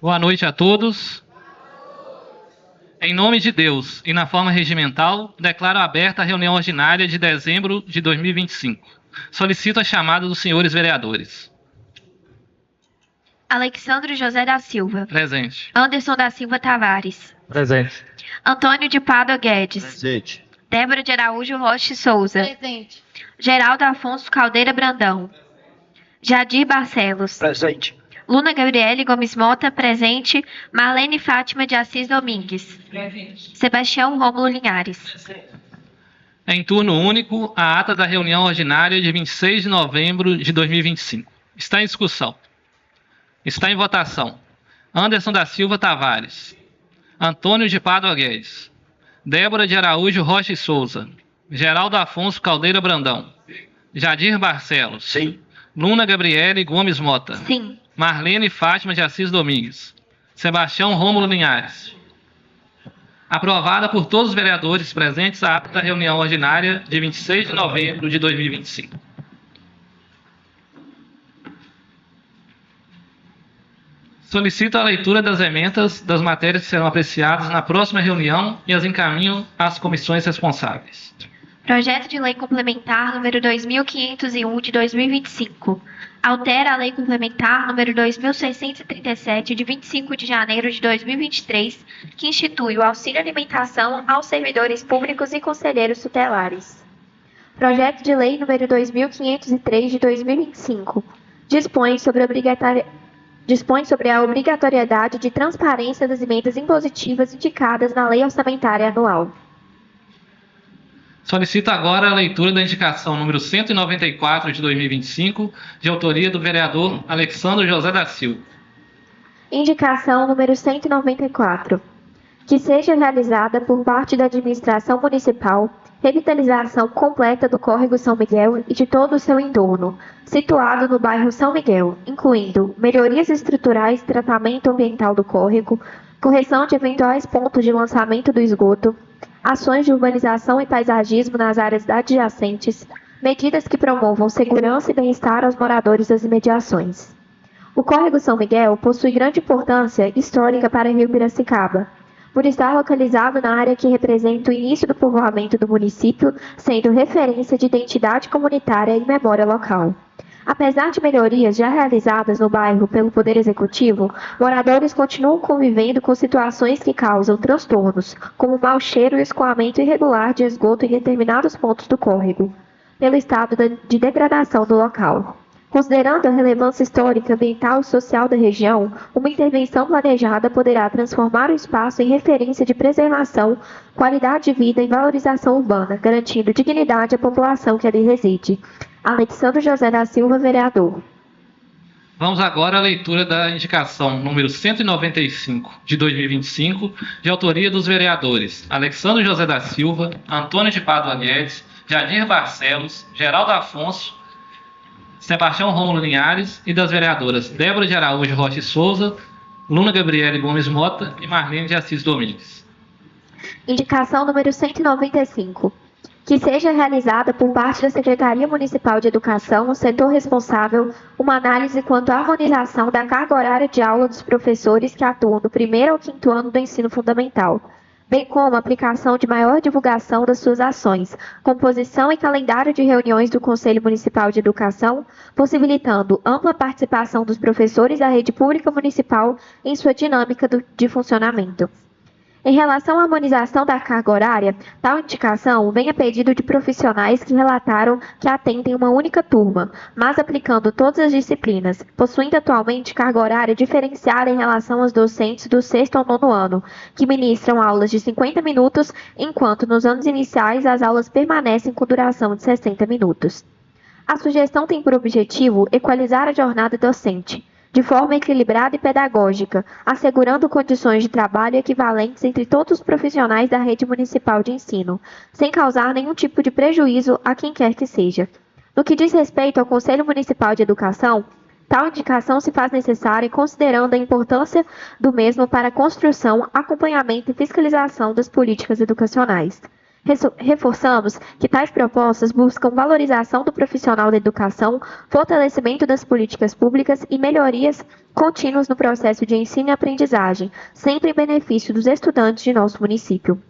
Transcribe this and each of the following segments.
Boa noite a todos. Em nome de Deus e na forma regimental, declaro aberta a reunião ordinária de dezembro de 2025. Solicito a chamada dos senhores vereadores. Alexandre José da Silva. Presente. Anderson da Silva Tavares. Presente. Antônio de Pádua Guedes. Presente. Débora de Araújo Rocha Souza. Presente. Geraldo Afonso Caldeira Brandão. Jadir Barcelos. Presente. Luna Gabriele Gomes Mota, presente. Marlene Fátima de Assis Domingues. Presente. Sebastião Rômulo Linhares. Em turno único, a ata da reunião ordinária de 26 de novembro de 2025. Está em discussão. Está em votação. Anderson da Silva Tavares. Antônio de Pádua Guedes. Débora de Araújo Rocha e Souza. Geraldo Afonso Caldeira Brandão. Jadir Barcelos. Sim. Luna Gabriele Gomes Mota. Sim. Marlene Fátima de Assis Domingues. Sebastião Rômulo Linhares. Aprovada por todos os vereadores presentes a ata da reunião ordinária de 26 de novembro de 2025. Solicito a leitura das emendas das matérias que serão apreciadas na próxima reunião e as encaminho às comissões responsáveis. Projeto de Lei Complementar número 2501 de 2025. Altera a Lei Complementar número 2637 de 25 de janeiro de 2023, que institui o auxílio alimentação aos servidores públicos e conselheiros tutelares. Projeto de Lei número 2503 de 2025. Dispõe sobre a obrigatoriedade de transparência das emendas impositivas indicadas na Lei Orçamentária Anual. Solicito agora a leitura da indicação número 194 de 2025, de autoria do vereador Alexandre José da Silva. Indicação número 194. Que seja realizada por parte da administração municipal revitalização completa do córrego São Miguel e de todo o seu entorno, situado no bairro São Miguel, incluindo melhorias estruturais e tratamento ambiental do córrego, correção de eventuais pontos de lançamento do esgoto, ações de urbanização e paisagismo nas áreas adjacentes, medidas que promovam segurança e bem-estar aos moradores das imediações. O córrego São Miguel possui grande importância histórica para Rio Piracicaba, por estar localizado na área que representa o início do povoamento do município, sendo referência de identidade comunitária e memória local. Apesar de melhorias já realizadas no bairro pelo Poder Executivo, moradores continuam convivendo com situações que causam transtornos, como mau cheiro e escoamento irregular de esgoto em determinados pontos do córrego, pelo estado de degradação do local. Considerando a relevância histórica, ambiental e social da região, uma intervenção planejada poderá transformar o espaço em referência de preservação, qualidade de vida e valorização urbana, garantindo dignidade à população que ali reside. Alexandre José da Silva, vereador. Vamos agora à leitura da indicação número 195 de 2025, de autoria dos vereadores Alexandre José da Silva, Antônio de Pádua Guedes, Jadir Barcelos, Geraldo Afonso, Sebastião Rômulo Linhares e das vereadoras Débora de Araújo Rocha e Souza, Luna Gabriele Gomes Mota e Marlene de Assis Domingues. Indicação número 195. Que seja realizada por parte da Secretaria Municipal de Educação, o setor responsável, uma análise quanto à harmonização da carga horária de aula dos professores que atuam do 1º ao 5º ano do ensino fundamental, bem como a aplicação de maior divulgação das suas ações, composição e calendário de reuniões do Conselho Municipal de Educação, possibilitando ampla participação dos professores da rede pública municipal em sua dinâmica de funcionamento. Em relação à harmonização da carga horária, tal indicação vem a pedido de profissionais que relataram que atendem uma única turma, mas aplicando todas as disciplinas, possuindo atualmente carga horária diferenciada em relação aos docentes do 6º ao 9º ano, que ministram aulas de 50 minutos, enquanto nos anos iniciais as aulas permanecem com duração de 60 minutos. A sugestão tem por objetivo equalizar a jornada docente, de forma equilibrada e pedagógica, assegurando condições de trabalho equivalentes entre todos os profissionais da rede municipal de ensino, sem causar nenhum tipo de prejuízo a quem quer que seja. No que diz respeito ao Conselho Municipal de Educação, tal indicação se faz necessária considerando a importância do mesmo para a construção, acompanhamento e fiscalização das políticas educacionais. Reforçamos que tais propostas buscam valorização do profissional da educação, fortalecimento das políticas públicas e melhorias contínuas no processo de ensino e aprendizagem, sempre em benefício dos estudantes de nosso município.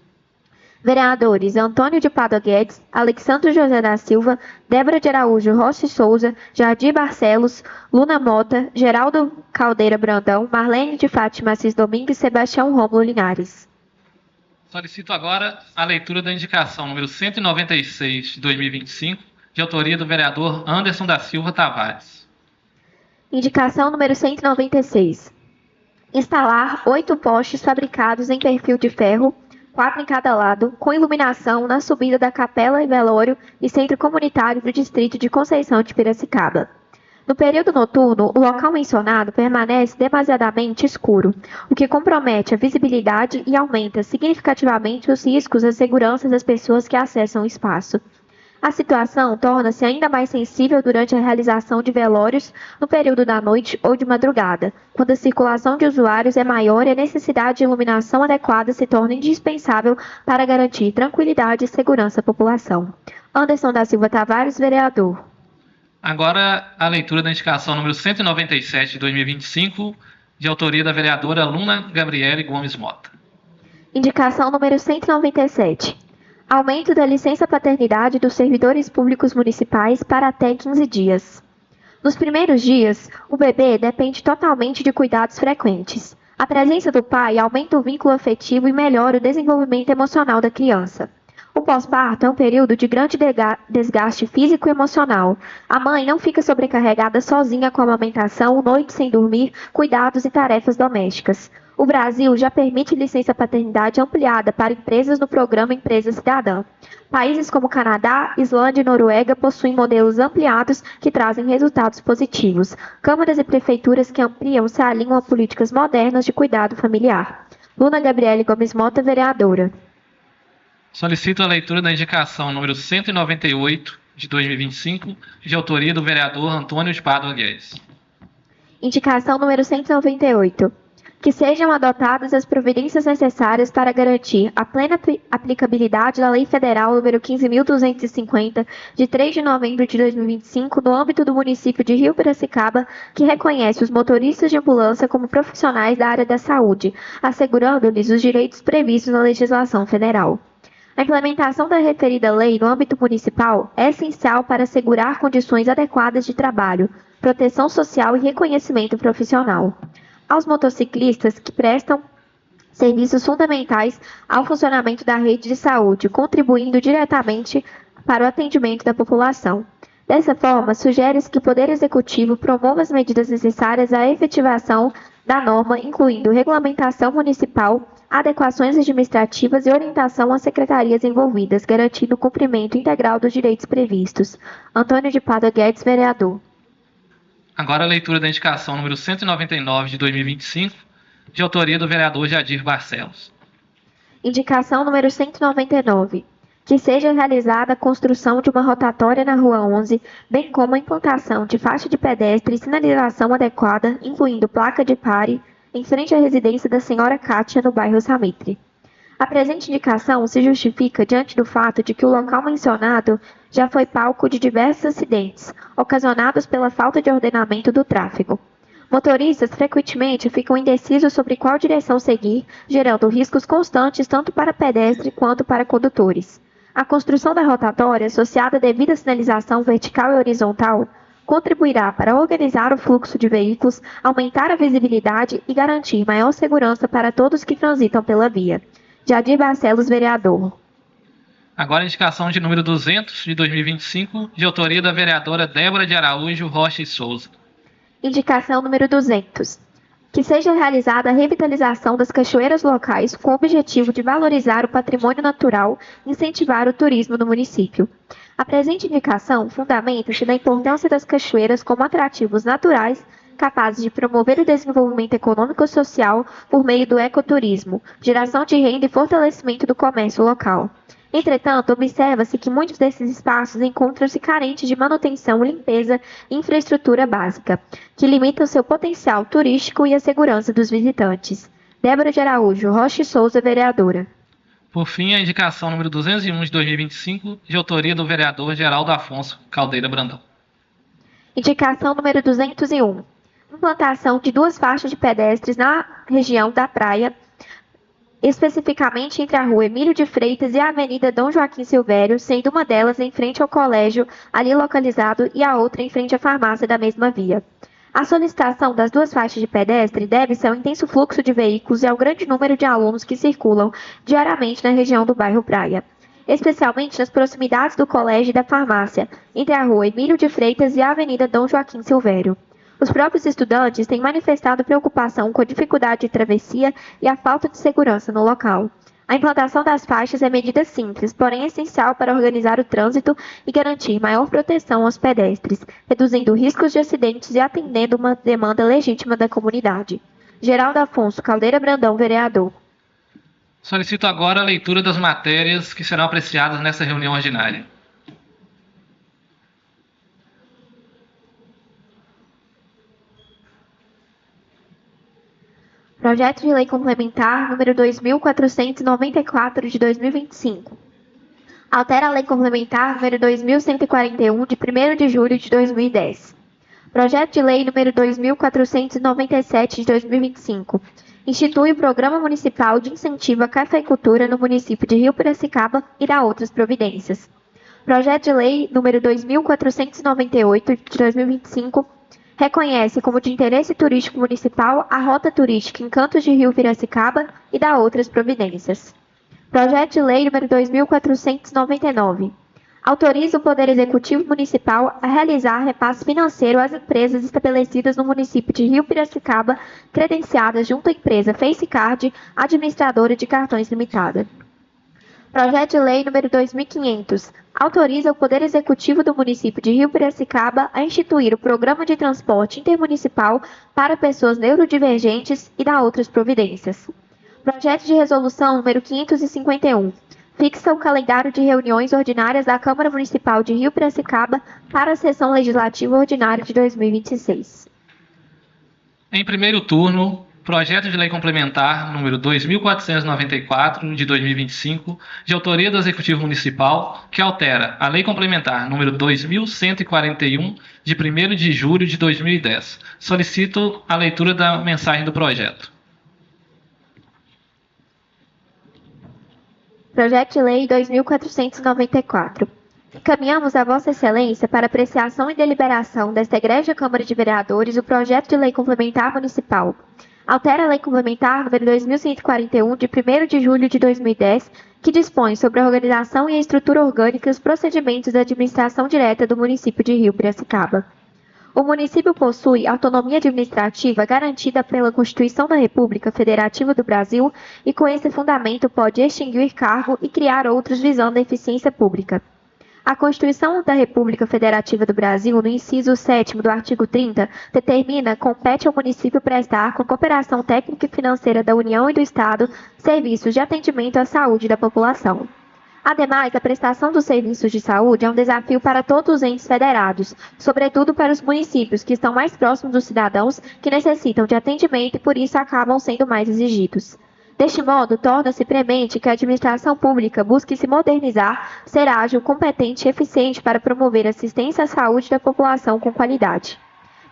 Vereadores Antônio de Pádua Guedes, Alexandre José da Silva, Débora de Araújo Rocha e Souza, Jardim Barcelos, Luna Mota, Geraldo Caldeira Brandão, Marlene de Fátima Assis Domingues e Sebastião Rômulo Linhares. Solicito agora a leitura da indicação número 196 de 2025, de autoria do vereador Anderson da Silva Tavares. Indicação número 196. Instalar 8 postes fabricados em perfil de ferro, 4 em cada lado, com iluminação na subida da Capela e Velório e Centro Comunitário do Distrito de Conceição de Piracicaba. No período noturno, o local mencionado permanece demasiadamente escuro, o que compromete a visibilidade e aumenta significativamente os riscos à segurança das pessoas que acessam o espaço. A situação torna-se ainda mais sensível durante a realização de velórios no período da noite ou de madrugada, quando a circulação de usuários é maior e a necessidade de iluminação adequada se torna indispensável para garantir tranquilidade e segurança à população. Anderson da Silva Tavares, vereador. Agora a leitura da indicação número 197 de 2025, de autoria da vereadora Luna Gabriele Gomes Mota. Indicação número 197. Aumento da licença paternidade dos servidores públicos municipais para até 15 dias. Nos primeiros dias, o bebê depende totalmente de cuidados frequentes. A presença do pai aumenta o vínculo afetivo e melhora o desenvolvimento emocional da criança. O pós-parto é um período de grande desgaste físico e emocional. A mãe não fica sobrecarregada sozinha com a amamentação, noite sem dormir, cuidados e tarefas domésticas. O Brasil já permite licença paternidade ampliada para empresas no programa Empresa Cidadã. Países como Canadá, Islândia e Noruega possuem modelos ampliados que trazem resultados positivos. Câmaras e prefeituras que ampliam se alinham a políticas modernas de cuidado familiar. Luna Gabriele Gomes Mota, vereadora. Solicito a leitura da indicação número 198 de 2025, de autoria do vereador Antônio de Pádua Guedes. Indicação número 198. Que sejam adotadas as providências necessárias para garantir a plena aplicabilidade da Lei Federal nº 15.250, de 3 de novembro de 2025, no âmbito do município de Rio Piracicaba, que reconhece os motoristas de ambulância como profissionais da área da saúde, assegurando-lhes os direitos previstos na legislação federal. A implementação da referida lei no âmbito municipal é essencial para assegurar condições adequadas de trabalho, proteção social e reconhecimento profissional. Aos motociclistas que prestam serviços fundamentais ao funcionamento da rede de saúde, contribuindo diretamente para o atendimento da população. Dessa forma, sugere-se que o Poder Executivo promova as medidas necessárias à efetivação da norma, incluindo regulamentação municipal, adequações administrativas e orientação às secretarias envolvidas, garantindo o cumprimento integral dos direitos previstos. Antônio de Pádua Guedes, vereador. Agora a leitura da indicação número 199 de 2025, de autoria do vereador Jadir Barcelos. Indicação número 199. Que seja realizada a construção de uma rotatória na Rua 11, bem como a implantação de faixa de pedestre e sinalização adequada, incluindo placa de pare, em frente à residência da senhora Kátia, no bairro Samitre. A presente indicação se justifica diante do fato de que o local mencionado já foi palco de diversos acidentes, ocasionados pela falta de ordenamento do tráfego. Motoristas frequentemente ficam indecisos sobre qual direção seguir, gerando riscos constantes tanto para pedestres quanto para condutores. A construção da rotatória, associada à devida sinalização vertical e horizontal, contribuirá para organizar o fluxo de veículos, aumentar a visibilidade e garantir maior segurança para todos que transitam pela via. Jadir Barcelos, vereador. Agora a indicação de número 200 de 2025, de autoria da vereadora Débora de Araújo Rocha e Souza. Indicação número 200. Que seja realizada a revitalização das cachoeiras locais com o objetivo de valorizar o patrimônio natural e incentivar o turismo no município. A presente indicação fundamenta-se na importância das cachoeiras como atrativos naturais capazes de promover o desenvolvimento econômico e social por meio do ecoturismo, geração de renda e fortalecimento do comércio local. Entretanto, observa-se que muitos desses espaços encontram-se carentes de manutenção, limpeza e infraestrutura básica, que limitam seu potencial turístico e a segurança dos visitantes. Débora de Araújo Rocha e Souza, vereadora. Por fim, a indicação número 201 de 2025, de autoria do vereador Geraldo Afonso Caldeira Brandão. Indicação número 201. Implantação de 2 faixas de pedestres na região da praia, especificamente entre a rua Emílio de Freitas e a Avenida Dom Joaquim Silvério, sendo uma delas em frente ao colégio, ali localizado, e a outra em frente à farmácia da mesma via. A solicitação das 2 faixas de pedestre deve-se ao intenso fluxo de veículos e ao grande número de alunos que circulam diariamente na região do bairro Praia, especialmente nas proximidades do colégio e da farmácia, entre a rua Emílio de Freitas e a Avenida Dom Joaquim Silvério. Os próprios estudantes têm manifestado preocupação com a dificuldade de travessia e a falta de segurança no local. A implantação das faixas é medida simples, porém essencial para organizar o trânsito e garantir maior proteção aos pedestres, reduzindo riscos de acidentes e atendendo uma demanda legítima da comunidade. Geraldo Afonso Caldeira Brandão, vereador. Solicito agora a leitura das matérias que serão apreciadas nesta reunião ordinária. Projeto de Lei Complementar número 2494 de 2025. Altera a Lei Complementar número 2141 de 1º de julho de 2010. Projeto de Lei número 2497 de 2025. Institui o Programa Municipal de Incentivo à Cafeicultura no município de Rio Piracicaba e dá outras providências. Projeto de Lei número 2498 de 2025. Reconhece como de interesse turístico municipal a rota turística Encantos de Rio Piracicaba e dá outras providências. Projeto de Lei número 2499. Autoriza o Poder Executivo Municipal a realizar repasse financeiro às empresas estabelecidas no município de Rio Piracicaba, credenciadas junto à empresa FaceCard, administradora de cartões limitada. Projeto de Lei número 2500. Autoriza o Poder Executivo do município de Rio Piracicaba a instituir o Programa de Transporte Intermunicipal para Pessoas Neurodivergentes e dá outras providências. Projeto de Resolução número 551. Fixa o calendário de reuniões ordinárias da Câmara Municipal de Rio Piracicaba para a sessão legislativa ordinária de 2026. Em primeiro turno, projeto de lei complementar número 2494 de 2025, de autoria do Executivo Municipal, que altera a lei complementar número 2141 de 1º de julho de 2010. Solicito a leitura da mensagem do projeto. Projeto de Lei 2494. Encaminhamos a Vossa Excelência para apreciação e deliberação desta Egrégia Câmara de Vereadores o projeto de lei complementar municipal. Altera a Lei Complementar número 2141 de 1º de julho de 2010, que dispõe sobre a organização e a estrutura orgânica e os procedimentos da administração direta do município de Rio Piracicaba. O município possui autonomia administrativa garantida pela Constituição da República Federativa do Brasil e, com esse fundamento, pode extinguir cargo e criar outros visando a eficiência pública. A Constituição da República Federativa do Brasil, no inciso 7º do artigo 30, determina que compete ao município prestar, com cooperação técnica e financeira da União e do Estado, serviços de atendimento à saúde da população. Ademais, a prestação dos serviços de saúde é um desafio para todos os entes federados, sobretudo para os municípios que estão mais próximos dos cidadãos que necessitam de atendimento e por isso acabam sendo mais exigidos. Deste modo, torna-se premente que a administração pública busque se modernizar, ser ágil, competente e eficiente para promover assistência à saúde da população com qualidade.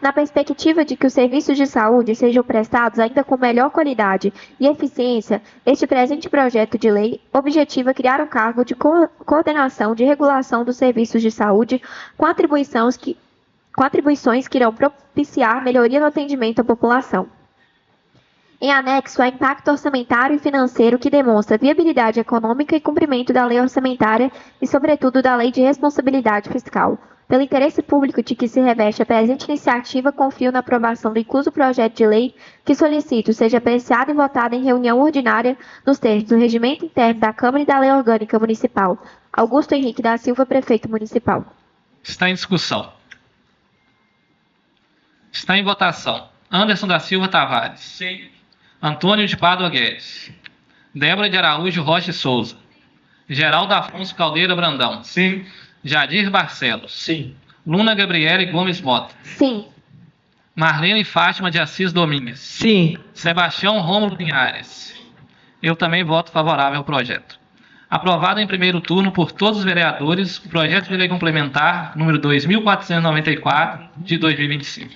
Na perspectiva de que os serviços de saúde sejam prestados ainda com melhor qualidade e eficiência, este presente projeto de lei objetiva criar um cargo de coordenação de regulação dos serviços de saúde com atribuições que irão propiciar melhoria no atendimento à população. Em anexo, há impacto orçamentário e financeiro que demonstra viabilidade econômica e cumprimento da lei orçamentária e, sobretudo, da lei de responsabilidade fiscal. Pelo interesse público de que se reveste a presente iniciativa, confio na aprovação do incluso projeto de lei que solicito seja apreciado e votado em reunião ordinária nos termos do regimento interno da Câmara e da Lei Orgânica Municipal. Augusto Henrique da Silva, Prefeito Municipal. Está em discussão. Está em votação. Anderson da Silva Tavares. Sim. Antônio de Pádua Guedes. Débora de Araújo Rocha Souza. Geraldo Afonso Caldeira Brandão. Sim. Jadir Barcelos. Sim. Luna Gabriele Gomes Mota. Sim. Marlene Fátima de Assis Domingues. Sim. Sebastião Rômulo Linhares. Eu também voto favorável ao projeto. Aprovado em primeiro turno por todos os vereadores, o projeto de lei complementar número 2494 de 2025.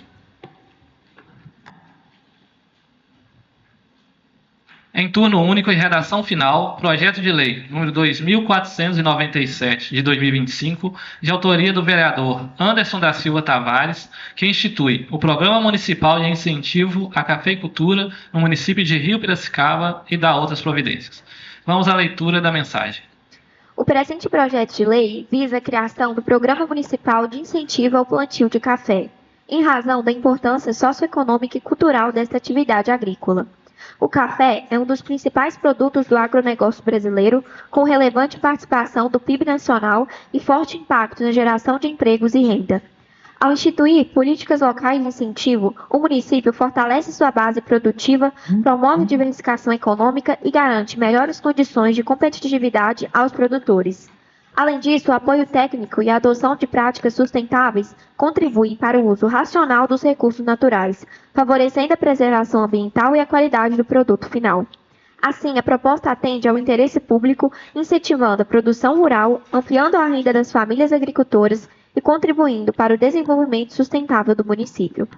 Em turno único e redação final, projeto de lei número 2497 de 2025, de autoria do vereador Anderson da Silva Tavares, que institui o Programa Municipal de Incentivo à Cafeicultura no município de Rio Piracicaba e dá outras providências. Vamos à leitura da mensagem. O presente projeto de lei visa a criação do Programa Municipal de Incentivo ao Plantio de Café, em razão da importância socioeconômica e cultural desta atividade agrícola. O café é um dos principais produtos do agronegócio brasileiro, com relevante participação do PIB nacional e forte impacto na geração de empregos e renda. Ao instituir políticas locais de incentivo, o município fortalece sua base produtiva, promove diversificação econômica e garante melhores condições de competitividade aos produtores. Além disso, o apoio técnico e a adoção de práticas sustentáveis contribuem para o uso racional dos recursos naturais, favorecendo a preservação ambiental e a qualidade do produto final. Assim, a proposta atende ao interesse público, incentivando a produção rural, ampliando a renda das famílias agricultoras e contribuindo para o desenvolvimento sustentável do município.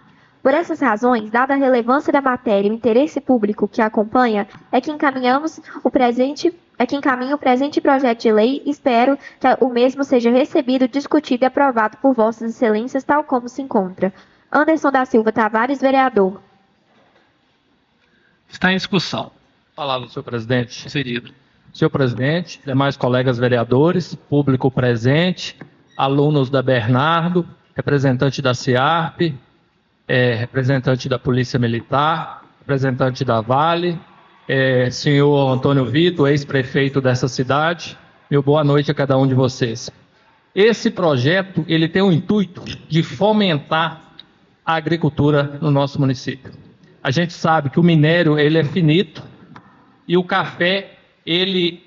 Por essas razões, dada a relevância da matéria e o interesse público que a acompanha, é que encaminho o presente projeto de lei e espero que o mesmo seja recebido, discutido e aprovado por Vossas Excelências, tal como se encontra. Anderson da Silva Tavares, vereador. Está em discussão. Palavra, senhor presidente. Concedido. Senhor presidente, demais colegas vereadores, público presente, alunos da Bernardo, representante da CIARP, representante da Polícia Militar, representante da Vale, senhor Antônio Vitor, ex-prefeito dessa cidade, meu boa noite a cada um de vocês. Esse projeto ele tem o intuito de fomentar a agricultura no nosso município. A gente sabe que o minério ele é finito e o café, ele,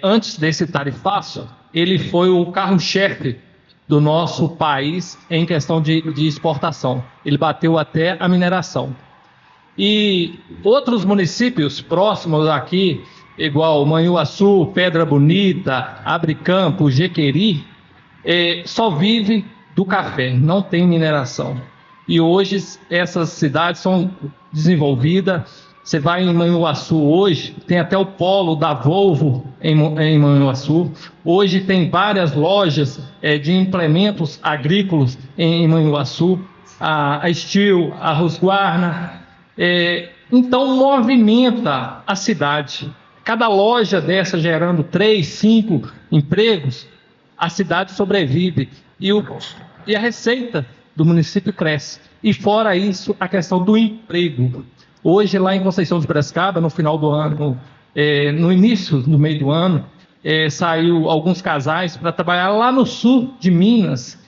antes desse tarifaço, ele foi o carro-chefe do nosso país em questão de exportação. Ele bateu até a mineração. E outros municípios próximos aqui, igual Manhuaçu, Pedra Bonita, Abricampo, Jequeri, só vive do café, não tem mineração. E hoje essas cidades são desenvolvidas. Você vai em Manhuaçu hoje, tem até o polo da Volvo em Manhuaçu. Hoje tem várias lojas de implementos agrícolas em Manhuaçu, a Steel, a Husqvarna. Então movimenta a cidade. Cada loja dessa gerando 3, 5 empregos, a cidade sobrevive e a receita do município cresce. E fora isso, a questão do emprego. Hoje, lá em Conceição de Piracicaba, no final do ano, no início do meio do ano, saiu alguns casais para trabalhar lá no sul de Minas,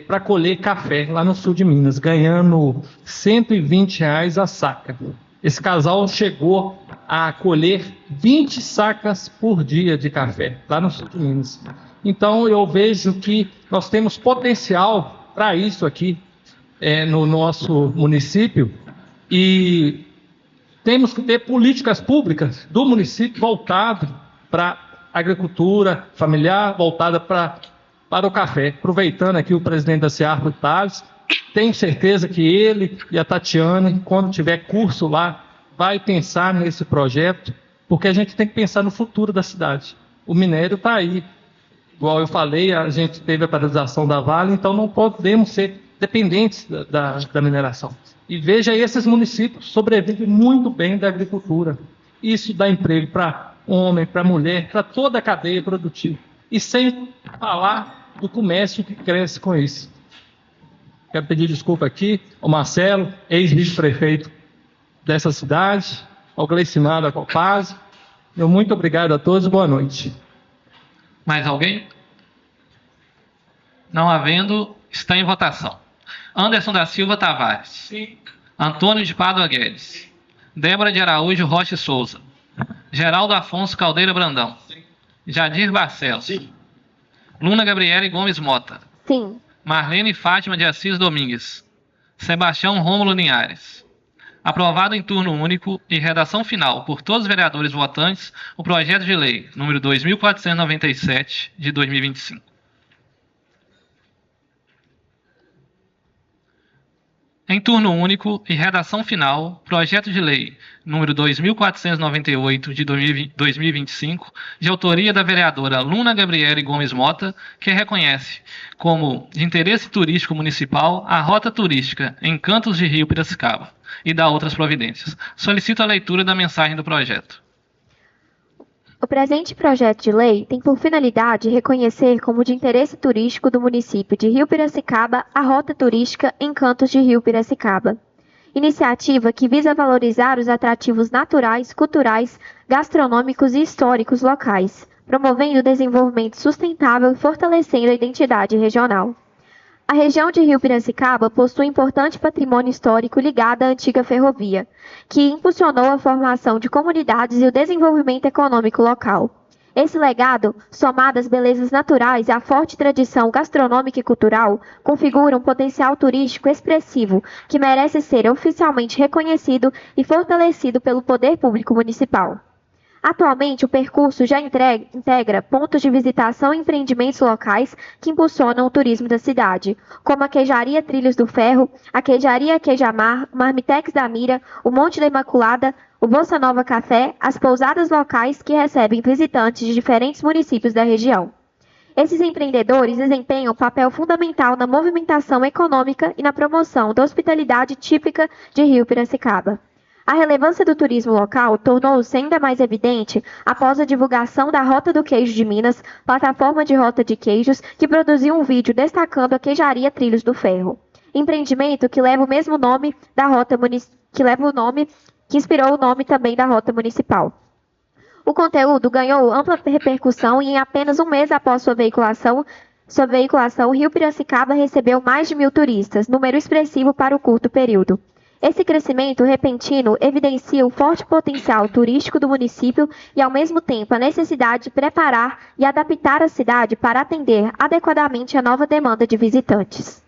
para colher café, lá no sul de Minas, ganhando R$ 120 a saca. Esse casal chegou a colher 20 sacas por dia de café, lá no sul de Minas. Então, eu vejo que nós temos potencial para isso aqui no nosso município, e temos que ter políticas públicas do município voltadas para a agricultura familiar, voltada para o café. Aproveitando aqui o presidente da CIARP, o Thales, tenho certeza que ele e a Tatiana, quando tiver curso lá, vai pensar nesse projeto, porque a gente tem que pensar no futuro da cidade. O minério está aí. Igual eu falei, a gente teve a paralisação da Vale, então não podemos ser dependentes da mineração. E veja, esses municípios sobrevivem muito bem da agricultura. Isso dá emprego para homem, para mulher, para toda a cadeia produtiva. E sem falar do comércio que cresce com isso. Quero pedir desculpa aqui ao Marcelo, ex-vice-prefeito dessa cidade, ao Gleicinado, a Copaz. Meu muito obrigado a todos, boa noite. Mais alguém? Não havendo, está em votação. Anderson da Silva Tavares. Sim. Antônio de Pádua Guedes. Débora de Araújo Rocha Souza. Geraldo Afonso Caldeira Brandão. Sim. Jadir Barcelos. Sim. Luna Gabriele Gomes Mota. Sim. Marlene Fátima de Assis Domingues. Sebastião Rômulo Linhares. Aprovado em turno único e redação final por todos os vereadores votantes, o projeto de lei número 2497 de 2025. Em turno único e redação final, projeto de lei número 2498 de 2025, de autoria da vereadora Luna Gabriele Gomes Mota, que reconhece como de interesse turístico municipal a rota turística Encantos de Rio Piracicaba e dá outras providências. Solicito a leitura da mensagem do projeto. O presente projeto de lei tem por finalidade reconhecer como de interesse turístico do município de Rio Piracicaba a rota turística Encantos de Rio Piracicaba. Iniciativa que visa valorizar os atrativos naturais, culturais, gastronômicos e históricos locais, promovendo o desenvolvimento sustentável e fortalecendo a identidade regional. A região de Rio Piracicaba possui importante patrimônio histórico ligado à antiga ferrovia, que impulsionou a formação de comunidades e o desenvolvimento econômico local. Esse legado, somado às belezas naturais e à forte tradição gastronômica e cultural, configura um potencial turístico expressivo que merece ser oficialmente reconhecido e fortalecido pelo poder público municipal. Atualmente, o percurso já integra pontos de visitação e empreendimentos locais que impulsionam o turismo da cidade, como a Queijaria Trilhos do Ferro, a Queijaria Queijamar, o Marmitex da Mira, o Monte da Imaculada, o Bossa Nova Café, as pousadas locais que recebem visitantes de diferentes municípios da região. Esses empreendedores desempenham um papel fundamental na movimentação econômica e na promoção da hospitalidade típica de Rio Piracicaba. A relevância do turismo local tornou-se ainda mais evidente após a divulgação da Rota do Queijo de Minas, plataforma de rota de queijos, que produziu um vídeo destacando a Queijaria Trilhos do Ferro, empreendimento que leva o mesmo nome da rota que inspirou o nome também da rota municipal. O conteúdo ganhou ampla repercussão e em apenas um mês após sua veiculação, Rio Piracicaba recebeu mais de 1.000 turistas, número expressivo para o curto período. Esse crescimento repentino evidencia o forte potencial turístico do município e, ao mesmo tempo, a necessidade de preparar e adaptar a cidade para atender adequadamente a nova demanda de visitantes.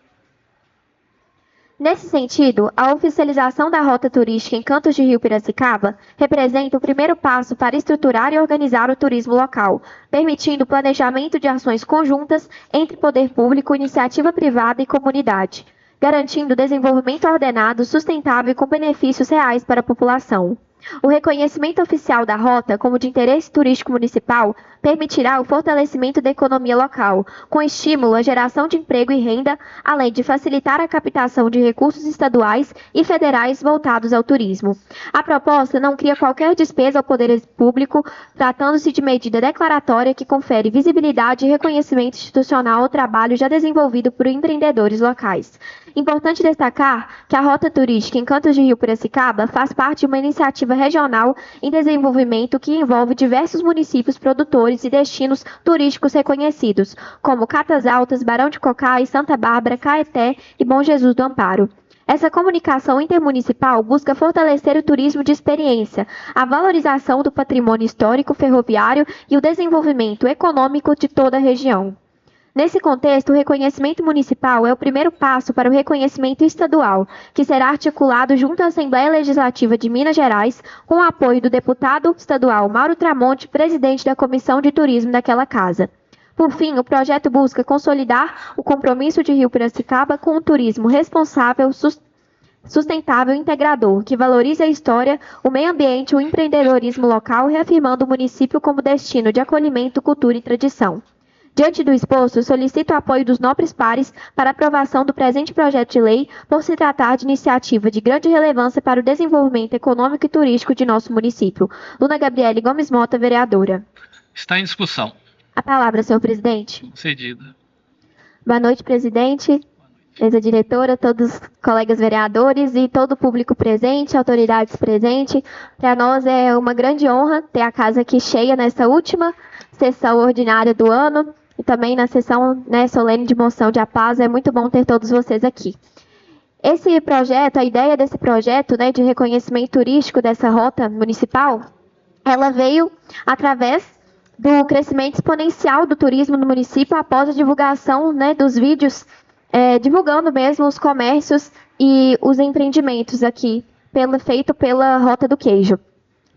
Nesse sentido, a oficialização da rota turística Encantos de Rio Piracicaba representa o primeiro passo para estruturar e organizar o turismo local, permitindo o planejamento de ações conjuntas entre poder público, iniciativa privada e comunidade, garantindo desenvolvimento ordenado, sustentável e com benefícios reais para a população. O reconhecimento oficial da rota como de interesse turístico municipal permitirá o fortalecimento da economia local, com estímulo à geração de emprego e renda, além de facilitar a captação de recursos estaduais e federais voltados ao turismo. A proposta não cria qualquer despesa ao poder público, tratando-se de medida declaratória que confere visibilidade e reconhecimento institucional ao trabalho já desenvolvido por empreendedores locais. Importante destacar que a Rota Turística Encantos de Rio Piracicaba faz parte de uma iniciativa regional em desenvolvimento que envolve diversos municípios produtores e destinos turísticos reconhecidos, como Catas Altas, Barão de Cocais, Santa Bárbara, Caeté e Bom Jesus do Amparo. Essa comunicação intermunicipal busca fortalecer o turismo de experiência, a valorização do patrimônio histórico ferroviário e o desenvolvimento econômico de toda a região. Nesse contexto, o reconhecimento municipal é o primeiro passo para o reconhecimento estadual, que será articulado junto à Assembleia Legislativa de Minas Gerais, com o apoio do deputado estadual Mauro Tramonte, presidente da Comissão de Turismo daquela casa. Por fim, o projeto busca consolidar o compromisso de Rio Piracicaba com o turismo responsável, sustentável e integrador, que valorize a história, o meio ambiente e o empreendedorismo local, reafirmando o município como destino de acolhimento, cultura e tradição. Diante do exposto, solicito o apoio dos nobres pares para a aprovação do presente projeto de lei, por se tratar de iniciativa de grande relevância para o desenvolvimento econômico e turístico de nosso município. Luna Gabriele Gomes Mota, vereadora. Está em discussão. A palavra, senhor presidente. Concedida. Boa noite, presidente, mesa diretora, todos os colegas vereadores e todo o público presente, autoridades presentes. Para nós é uma grande honra ter a casa aqui cheia nessa última sessão ordinária do ano. E também na sessão solene de moção de a paz, é muito bom ter todos vocês aqui. Esse projeto, a ideia desse projeto de reconhecimento turístico dessa rota municipal, ela veio através do crescimento exponencial do turismo no município após a divulgação dos vídeos, divulgando mesmo os comércios e os empreendimentos aqui feito pela Rota do Queijo.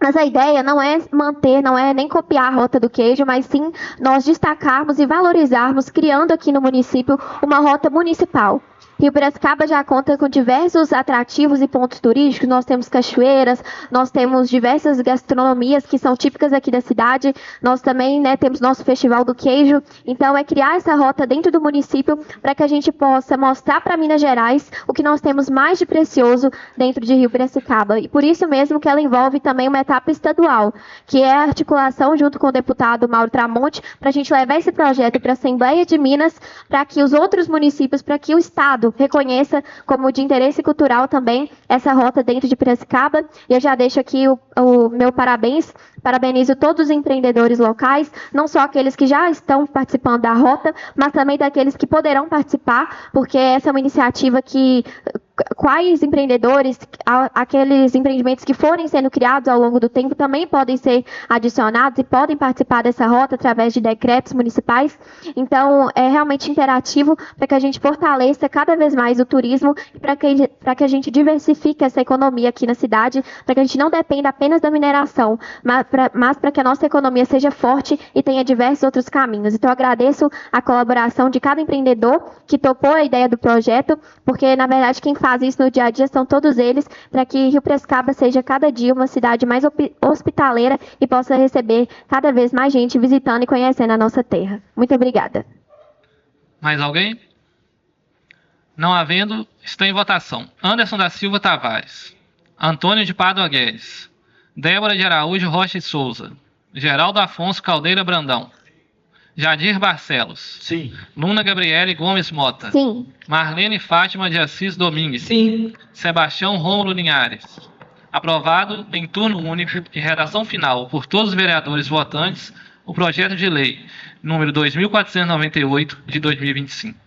Mas a ideia não é manter, não é nem copiar a Rota do Queijo, mas sim nós destacarmos e valorizarmos, criando aqui no município uma rota municipal. Rio Piracicaba já conta com diversos atrativos e pontos turísticos. Nós temos cachoeiras, nós temos diversas gastronomias que são típicas aqui da cidade. Nós também, temos nosso Festival do Queijo. Então, é criar essa rota dentro do município para que a gente possa mostrar para Minas Gerais o que nós temos mais de precioso dentro de Rio Piracicaba. E por isso mesmo que ela envolve também uma etapa estadual, que é a articulação junto com o deputado Mauro Tramonte, para a gente levar esse projeto para a Assembleia de Minas, para que os outros municípios, para que o Estado reconheça como de interesse cultural também essa rota dentro de Piracicaba. E eu já deixo aqui o meu parabéns, parabenizo todos os empreendedores locais, não só aqueles que já estão participando da rota, mas também daqueles que poderão participar, porque essa é uma iniciativa que quais empreendedores, aqueles empreendimentos que forem sendo criados ao longo do tempo também podem ser adicionados e podem participar dessa rota através de decretos municipais. Então, é realmente interativo para que a gente fortaleça cada vez mais o turismo e para que a gente diversifique essa economia aqui na cidade, para que a gente não dependa apenas da mineração, mas para que a nossa economia seja forte e tenha diversos outros caminhos. Então, eu agradeço a colaboração de cada empreendedor que topou a ideia do projeto, porque, na verdade, quem faz isso no dia a dia são todos eles, para que Rio Piracicaba seja cada dia uma cidade mais hospitaleira e possa receber cada vez mais gente visitando e conhecendo a nossa terra. Muito obrigada. Mais alguém? Não havendo, está em votação. Anderson da Silva Tavares, Antônio de Pádua Guedes, Débora de Araújo Rocha e Souza, Geraldo Afonso Caldeira Brandão, Jadir Barcelos. Sim. Luna Gabriele Gomes Mota. Sim. Marlene Fátima de Assis Domingues. Sim. Sebastião Rômulo Linhares. Aprovado em turno único e redação final por todos os vereadores votantes o projeto de lei número 2498 de 2025.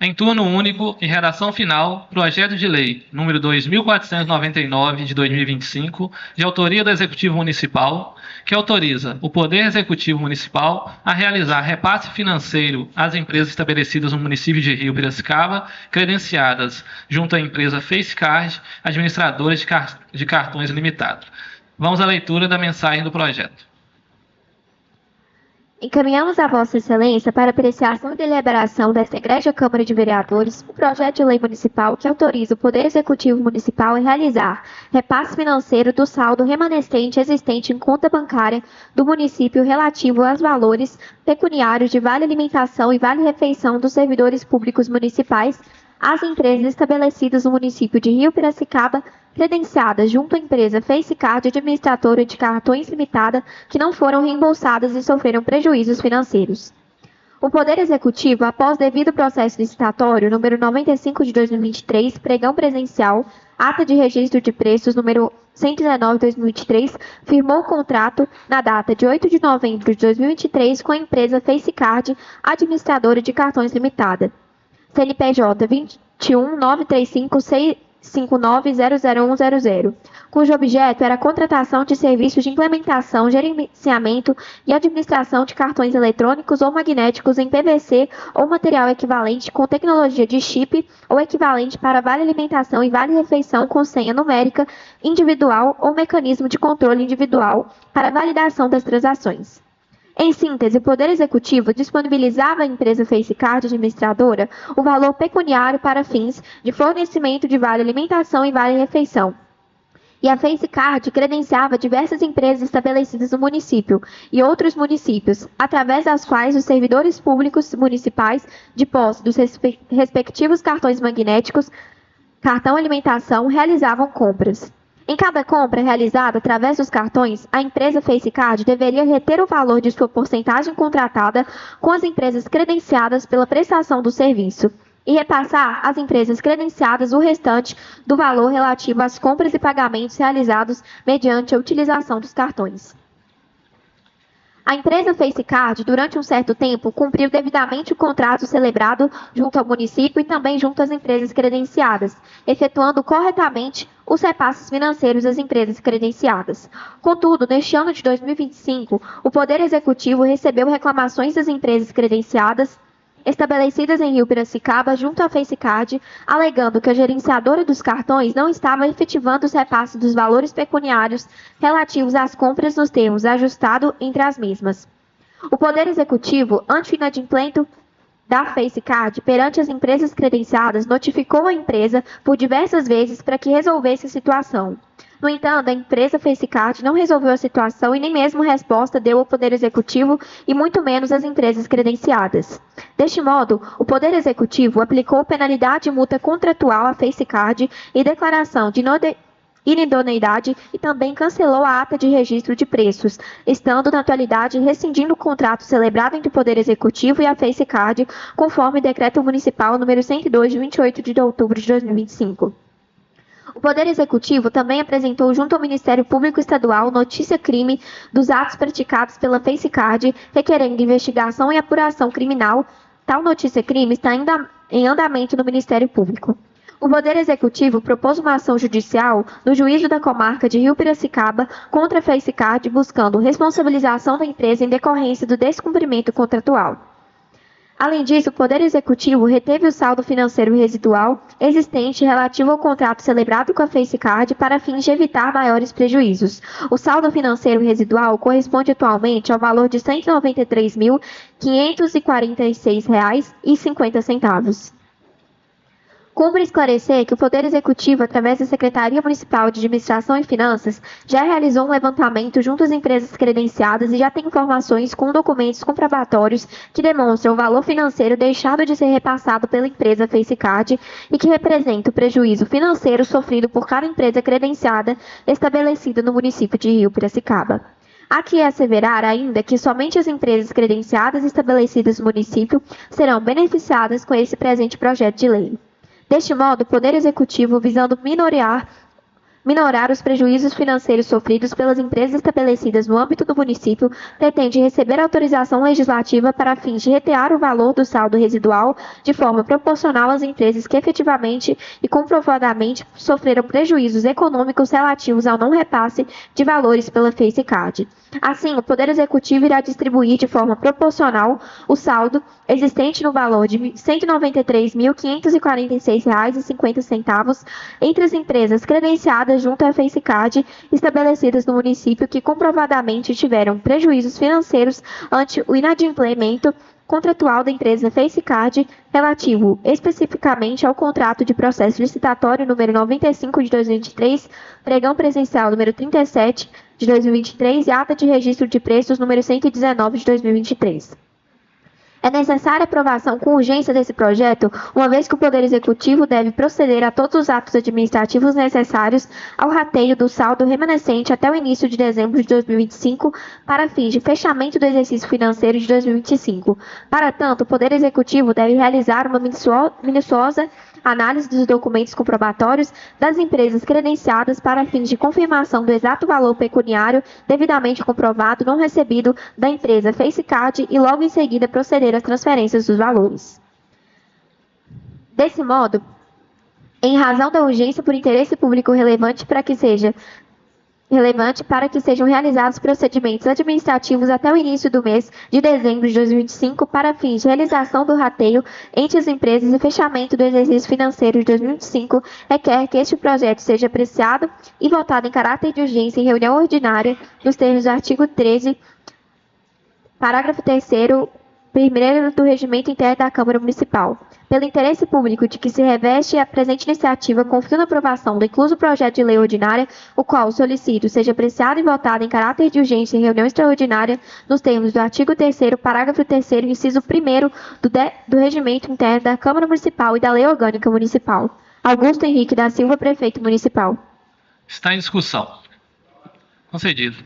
Em turno único e redação final, projeto de lei número 2499 de 2025, de autoria do Executivo Municipal, que autoriza o Poder Executivo Municipal a realizar repasse financeiro às empresas estabelecidas no município de Rio Piracicaba, credenciadas junto à empresa FaceCard, administradora de cartões limitados. Vamos à leitura da mensagem do projeto. Encaminhamos a Vossa Excelência para apreciação e deliberação desta Egrégia Câmara de Vereadores o projeto de lei municipal que autoriza o Poder Executivo Municipal a realizar repasse financeiro do saldo remanescente existente em conta bancária do município relativo aos valores pecuniários de vale alimentação e vale refeição dos servidores públicos municipais às empresas estabelecidas no município de Rio Piracicaba, credenciadas junto à empresa FaceCard administradora de cartões limitada, que não foram reembolsadas e sofreram prejuízos financeiros. O Poder Executivo, após devido processo licitatório número 95 de 2023, pregão presencial, ata de registro de preços número 119 de 2023, firmou o contrato na data de 8 de novembro de 2023 com a empresa FaceCard administradora de cartões limitada. CNPJ 2193565900100, cujo objeto era a contratação de serviços de implementação, gerenciamento e administração de cartões eletrônicos ou magnéticos em PVC ou material equivalente com tecnologia de chip ou equivalente para vale alimentação e vale refeição com senha numérica individual ou mecanismo de controle individual para validação das transações. Em síntese, o Poder Executivo disponibilizava à empresa FaceCard administradora o valor pecuniário para fins de fornecimento de vale alimentação e vale refeição. E a FaceCard credenciava diversas empresas estabelecidas no município e outros municípios, através das quais os servidores públicos municipais, de posse dos respectivos cartões magnéticos, cartão alimentação, realizavam compras. Em cada compra realizada através dos cartões, a empresa FaceCard deveria reter o valor de sua porcentagem contratada com as empresas credenciadas pela prestação do serviço e repassar às empresas credenciadas o restante do valor relativo às compras e pagamentos realizados mediante a utilização dos cartões. A empresa FaceCard, durante um certo tempo, cumpriu devidamente o contrato celebrado junto ao município e também junto às empresas credenciadas, efetuando corretamente os repasses financeiros das empresas credenciadas. Contudo, neste ano de 2025, o Poder Executivo recebeu reclamações das empresas credenciadas estabelecidas em Rio Piracicaba junto à Facecard, alegando que a gerenciadora dos cartões não estava efetivando os repasses dos valores pecuniários relativos às compras nos termos ajustado entre as mesmas. O Poder Executivo, ante o inadimplemento da Facecard perante as empresas credenciadas, notificou a empresa por diversas vezes para que resolvesse a situação. No entanto, a empresa Facecard não resolveu a situação e nem mesmo resposta deu ao Poder Executivo e muito menos às empresas credenciadas. Deste modo, o Poder Executivo aplicou penalidade e multa contratual à Facecard e declaração de inidoneidade e também cancelou a ata de registro de preços, estando na atualidade rescindindo o contrato celebrado entre o Poder Executivo e a Facecard, conforme Decreto Municipal número 102, de 28 de outubro de 2025. O Poder Executivo também apresentou junto ao Ministério Público Estadual notícia-crime dos atos praticados pela Facecard, requerendo investigação e apuração criminal. Tal notícia-crime está ainda em andamento no Ministério Público. O Poder Executivo propôs uma ação judicial no juízo da comarca de Rio Piracicaba contra a Facecard, buscando responsabilização da empresa em decorrência do descumprimento contratual. Além disso, o Poder Executivo reteve o saldo financeiro residual existente relativo ao contrato celebrado com a Facecard para fins de evitar maiores prejuízos. O saldo financeiro residual corresponde atualmente ao valor de R$ 193.546,50. Cumpre esclarecer que o Poder Executivo, através da Secretaria Municipal de Administração e Finanças, já realizou um levantamento junto às empresas credenciadas e já tem informações com documentos comprobatórios que demonstram o valor financeiro deixado de ser repassado pela empresa Facecard e que representa o prejuízo financeiro sofrido por cada empresa credenciada estabelecida no município de Rio Piracicaba. Há que asseverar ainda que somente as empresas credenciadas estabelecidas no município serão beneficiadas com esse presente projeto de lei. Deste modo, o Poder Executivo, visando minorar os prejuízos financeiros sofridos pelas empresas estabelecidas no âmbito do município, pretende receber autorização legislativa para fins de retear o valor do saldo residual de forma proporcional às empresas que efetivamente e comprovadamente sofreram prejuízos econômicos relativos ao não repasse de valores pela Facecard. Assim, o Poder Executivo irá distribuir de forma proporcional o saldo existente no valor de R$ 193.546,50 entre as empresas credenciadas junto à Facecard estabelecidas no município que comprovadamente tiveram prejuízos financeiros ante o inadimplemento contratual da empresa Facecard relativo especificamente ao contrato de processo licitatório número 95 de 2023, pregão presencial número 37 de 2023 e ata de registro de preços número 119 de 2023. É necessária a aprovação com urgência desse projeto, uma vez que o Poder Executivo deve proceder a todos os atos administrativos necessários ao rateio do saldo remanescente até o início de dezembro de 2025 para fins de fechamento do exercício financeiro de 2025. Para tanto, o Poder Executivo deve realizar uma minuciosa análise dos documentos comprobatórios das empresas credenciadas para fins de confirmação do exato valor pecuniário devidamente comprovado não recebido da empresa Facecard e logo em seguida proceder às transferências dos valores. Desse modo, em razão da urgência por interesse público relevante para que sejam realizados procedimentos administrativos até o início do mês de dezembro de 2025 para fins de realização do rateio entre as empresas e fechamento do exercício financeiro de 2025, requer que este projeto seja apreciado e votado em caráter de urgência em reunião ordinária, nos termos do artigo 13, parágrafo 3º, primeiro do Regimento Interno da Câmara Municipal. Pelo interesse público de que se reveste a presente iniciativa, confio na aprovação do incluso projeto de lei ordinária, o qual solicito seja apreciado e votado em caráter de urgência em reunião extraordinária, nos termos do artigo 3º, parágrafo 3º, inciso 1º do Regimento Interno da Câmara Municipal e da Lei Orgânica Municipal. Augusto Henrique da Silva, Prefeito Municipal. Está em discussão. Concedido.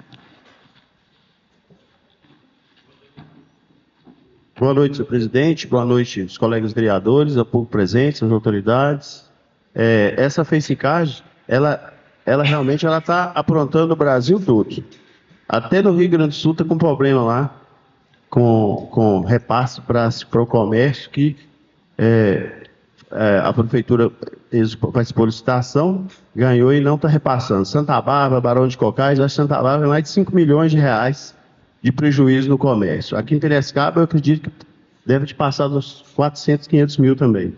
Boa noite, senhor presidente. Boa noite, os colegas vereadores, ao público presente, as autoridades. Essa Facecard, ela realmente está aprontando o Brasil todo. Até no Rio Grande do Sul está com problema lá, com repasse para o comércio, que a prefeitura participou de licitação, ganhou e não está repassando. Santa Bárbara, Barão de Cocais, acho que Santa Bárbara é mais de 5 milhões de reais de prejuízo no comércio. Aqui em Piracicaba, eu acredito que deve ter passado uns 400, 500 mil também,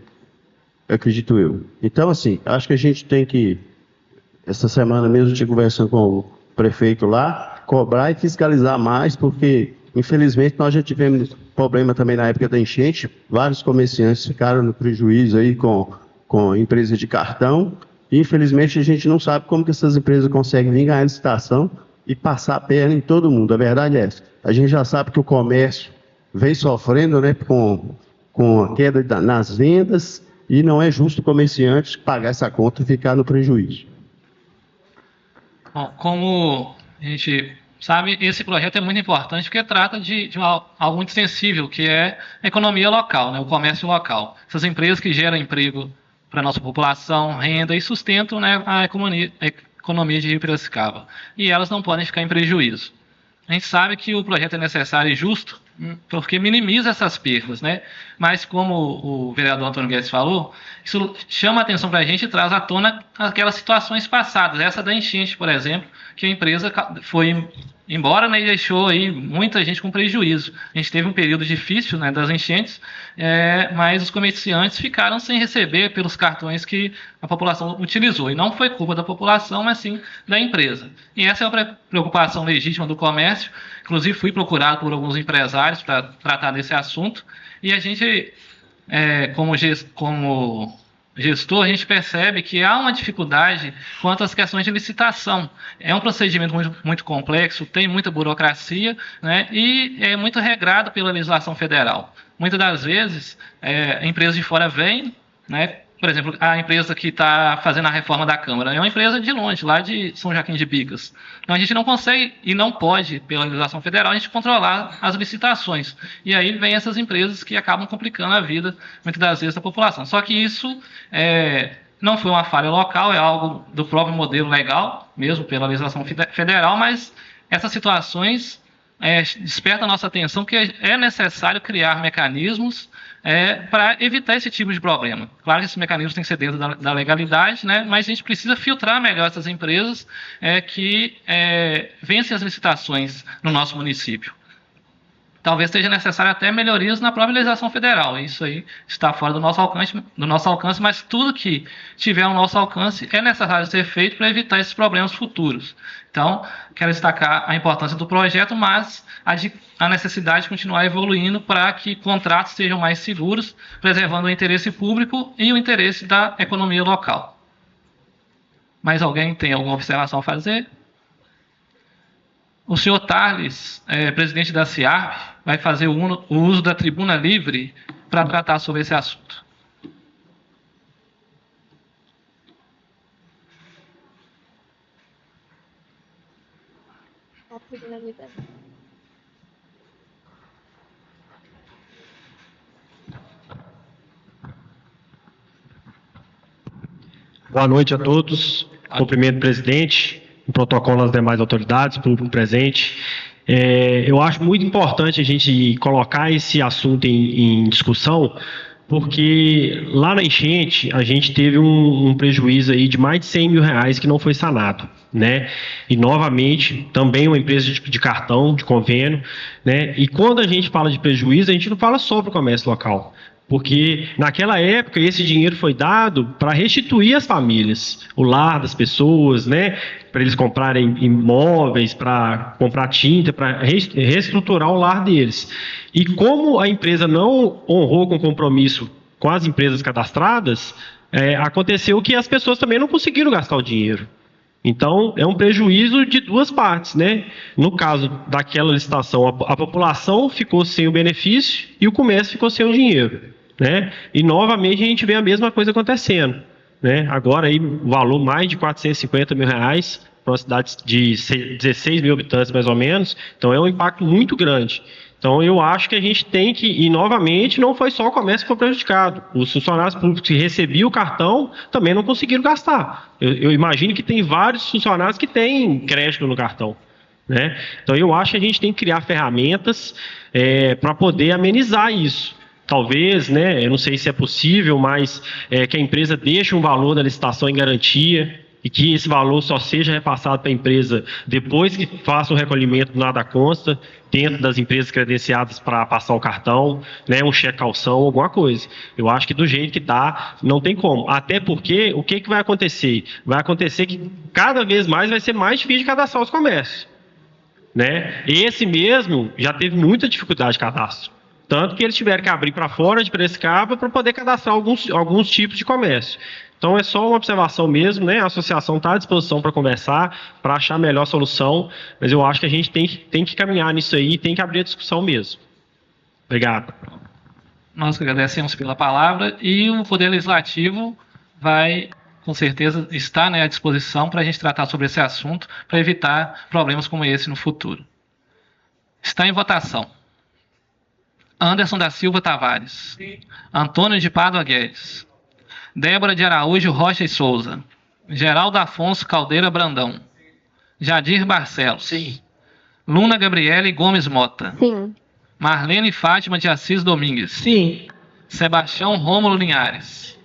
acredito eu. Então, assim, acho que a gente tem que, essa semana mesmo, a gente conversando com o prefeito lá, cobrar e fiscalizar mais, porque, infelizmente, nós já tivemos problema também na época da enchente, vários comerciantes ficaram no prejuízo aí com empresas de cartão, e, infelizmente, a gente não sabe como que essas empresas conseguem vir ganhar licitação e passar a perna em todo mundo. A verdade é essa. A gente já sabe que o comércio vem sofrendo, né, com a queda nas vendas, e não é justo o comerciante pagar essa conta e ficar no prejuízo. Bom, como a gente sabe, esse projeto é muito importante porque trata de algo muito sensível, que é a economia local, né, o comércio local. Essas empresas que geram emprego para a nossa população, renda e sustentam, né, a economia de Rio Piracicaba. E elas não podem ficar em prejuízo. A gente sabe que o projeto é necessário e justo porque minimiza essas perdas, né? Mas como o vereador Antônio Guedes falou, isso chama a atenção para a gente e traz à tona aquelas situações passadas, essa da enchente, por exemplo, que a empresa foi embora, né, e deixou aí muita gente com prejuízo. A gente teve um período difícil, né, das enchentes, mas os comerciantes ficaram sem receber pelos cartões que a população utilizou. E não foi culpa da população, mas sim da empresa. E essa é uma preocupação legítima do comércio. Inclusive, fui procurado por alguns empresários para tratar desse assunto. E a gente, como gestor, a gente percebe que há uma dificuldade quanto às questões de licitação. É um procedimento muito complexo, tem muita burocracia, né, e é muito regrado pela legislação federal. Muitas das vezes, empresas de fora vêm, né, por exemplo, a empresa que está fazendo a reforma da Câmara é uma empresa de longe, lá de São Joaquim de Bicas. Então, a gente não consegue e não pode, pela legislação federal, a gente controlar as licitações. E aí vem essas empresas que acabam complicando a vida, muitas das vezes, da população. Só que isso não foi uma falha local, é algo do próprio modelo legal, mesmo pela legislação federal, mas essas situações despertam a nossa atenção que é necessário criar mecanismos para evitar esse tipo de problema. Claro que esses mecanismos têm que ser dentro da legalidade, né, mas a gente precisa filtrar melhor essas empresas que vencem as licitações no nosso município. Talvez seja necessário até melhorias na própria legislação federal. Isso aí está fora do nosso alcance, mas tudo que tiver ao nosso alcance é necessário ser feito para evitar esses problemas futuros. Então, quero destacar a importância do projeto, mas a necessidade de continuar evoluindo para que contratos sejam mais seguros, preservando o interesse público e o interesse da economia local. Mais alguém tem alguma observação a fazer? O senhor Tarles, presidente da CIARP, vai fazer o uso da tribuna livre para tratar sobre esse assunto. Boa noite a todos. Cumprimento o presidente, o protocolo às demais autoridades, público presente. Eu acho muito importante a gente colocar esse assunto em discussão, porque lá na enchente a gente teve um prejuízo aí de mais de R$100 mil que não foi sanado, né? E novamente também uma empresa de cartão, de convênio, né? E quando a gente fala de prejuízo, a gente não fala só para o comércio local, porque naquela época esse dinheiro foi dado para restituir as famílias, o lar das pessoas, né? Para eles comprarem imóveis, para comprar tinta, para reestruturar o lar deles. E como a empresa não honrou com compromisso com as empresas cadastradas, aconteceu que as pessoas também não conseguiram gastar o dinheiro. Então, é um prejuízo de duas partes, né? No caso daquela licitação, a população ficou sem o benefício e o comércio ficou sem o dinheiro, né? E, novamente, a gente vê a mesma coisa acontecendo, né? Agora, aí, o valor mais de R$450 mil para uma cidade de 16 mil habitantes, mais ou menos. Então, é um impacto muito grande. Então, eu acho que a gente tem que, e novamente, não foi só o comércio que foi prejudicado. Os funcionários públicos que recebiam o cartão também não conseguiram gastar. Eu imagino que tem vários funcionários que têm crédito no cartão, né? Então, eu acho que a gente tem que criar ferramentas para poder amenizar isso. Talvez, né, eu não sei se é possível, mas que a empresa deixe um valor da licitação em garantia, e que esse valor só seja repassado para a empresa depois que faça o recolhimento do nada consta, dentro das empresas credenciadas para passar o cartão, né, um cheque calção, alguma coisa. Eu acho que do jeito que está, não tem como. Até porque, o que vai acontecer? Vai acontecer que cada vez mais vai ser mais difícil de cadastrar os comércios. Né? Esse mesmo já teve muita dificuldade de cadastro. Tanto que eles tiveram que abrir para fora de Piracicaba para poder cadastrar alguns tipos de comércio. Então é só uma observação mesmo, né? A associação está à disposição para conversar, para achar a melhor solução, mas eu acho que a gente tem que caminhar nisso aí, tem que abrir a discussão mesmo. Obrigado. Nós agradecemos pela palavra e o Poder Legislativo vai, com certeza, estar, né, à disposição para a gente tratar sobre esse assunto, para evitar problemas como esse no futuro. Está em votação. Anderson da Silva Tavares. Sim. Antônio de Pádua Guedes. Débora de Araújo Rocha e Souza. Geraldo Afonso Caldeira Brandão. Jadir Barcelos. Sim. Luna Gabriele Gomes Mota. Sim. Marlene Fátima de Assis Domingues. Sim. Sebastião Rômulo Linhares.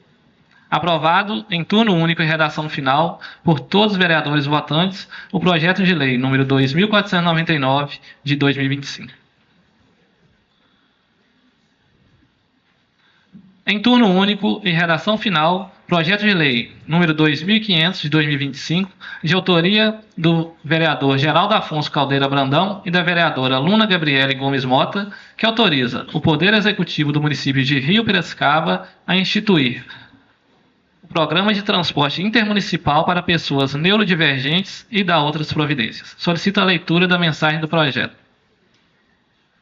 Aprovado em turno único e redação final por todos os vereadores votantes o projeto de lei número 2.499 de 2025. Em turno único e redação final, projeto de lei número 2.500 de 2025, de autoria do vereador Geraldo Afonso Caldeira Brandão e da vereadora Luna Gabriele Gomes Mota, que autoriza o Poder Executivo do município de Rio Piracicaba a instituir o Programa de Transporte Intermunicipal para Pessoas Neurodivergentes e da outras providências. Solicito a leitura da mensagem do projeto.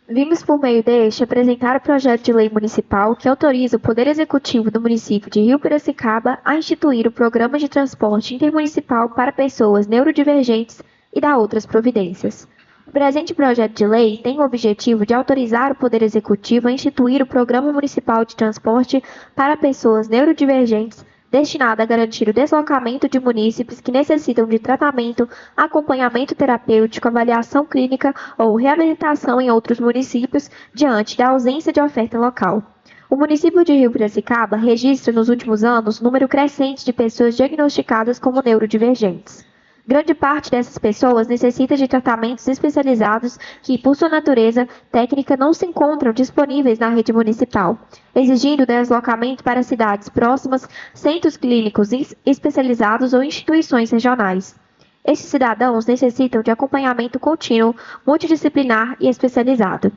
Vimos por meio deste apresentar o projeto de lei municipal que autoriza o Poder Executivo do município de Rio Piracicaba a instituir o Programa de Transporte Intermunicipal para Pessoas Neurodivergentes e dar outras providências. O presente projeto de lei tem o objetivo de autorizar o Poder Executivo a instituir o Programa Municipal de Transporte para Pessoas Neurodivergentes destinado a garantir o deslocamento de munícipes que necessitam de tratamento, acompanhamento terapêutico, avaliação clínica ou reabilitação em outros municípios diante da ausência de oferta local. O município de Rio Piracicaba registra nos últimos anos número crescente de pessoas diagnosticadas como neurodivergentes. Grande parte dessas pessoas necessita de tratamentos especializados que, por sua natureza técnica, não se encontram disponíveis na rede municipal, exigindo deslocamento para cidades próximas, centros clínicos especializados ou instituições regionais. Estes cidadãos necessitam de acompanhamento contínuo, multidisciplinar e especializado.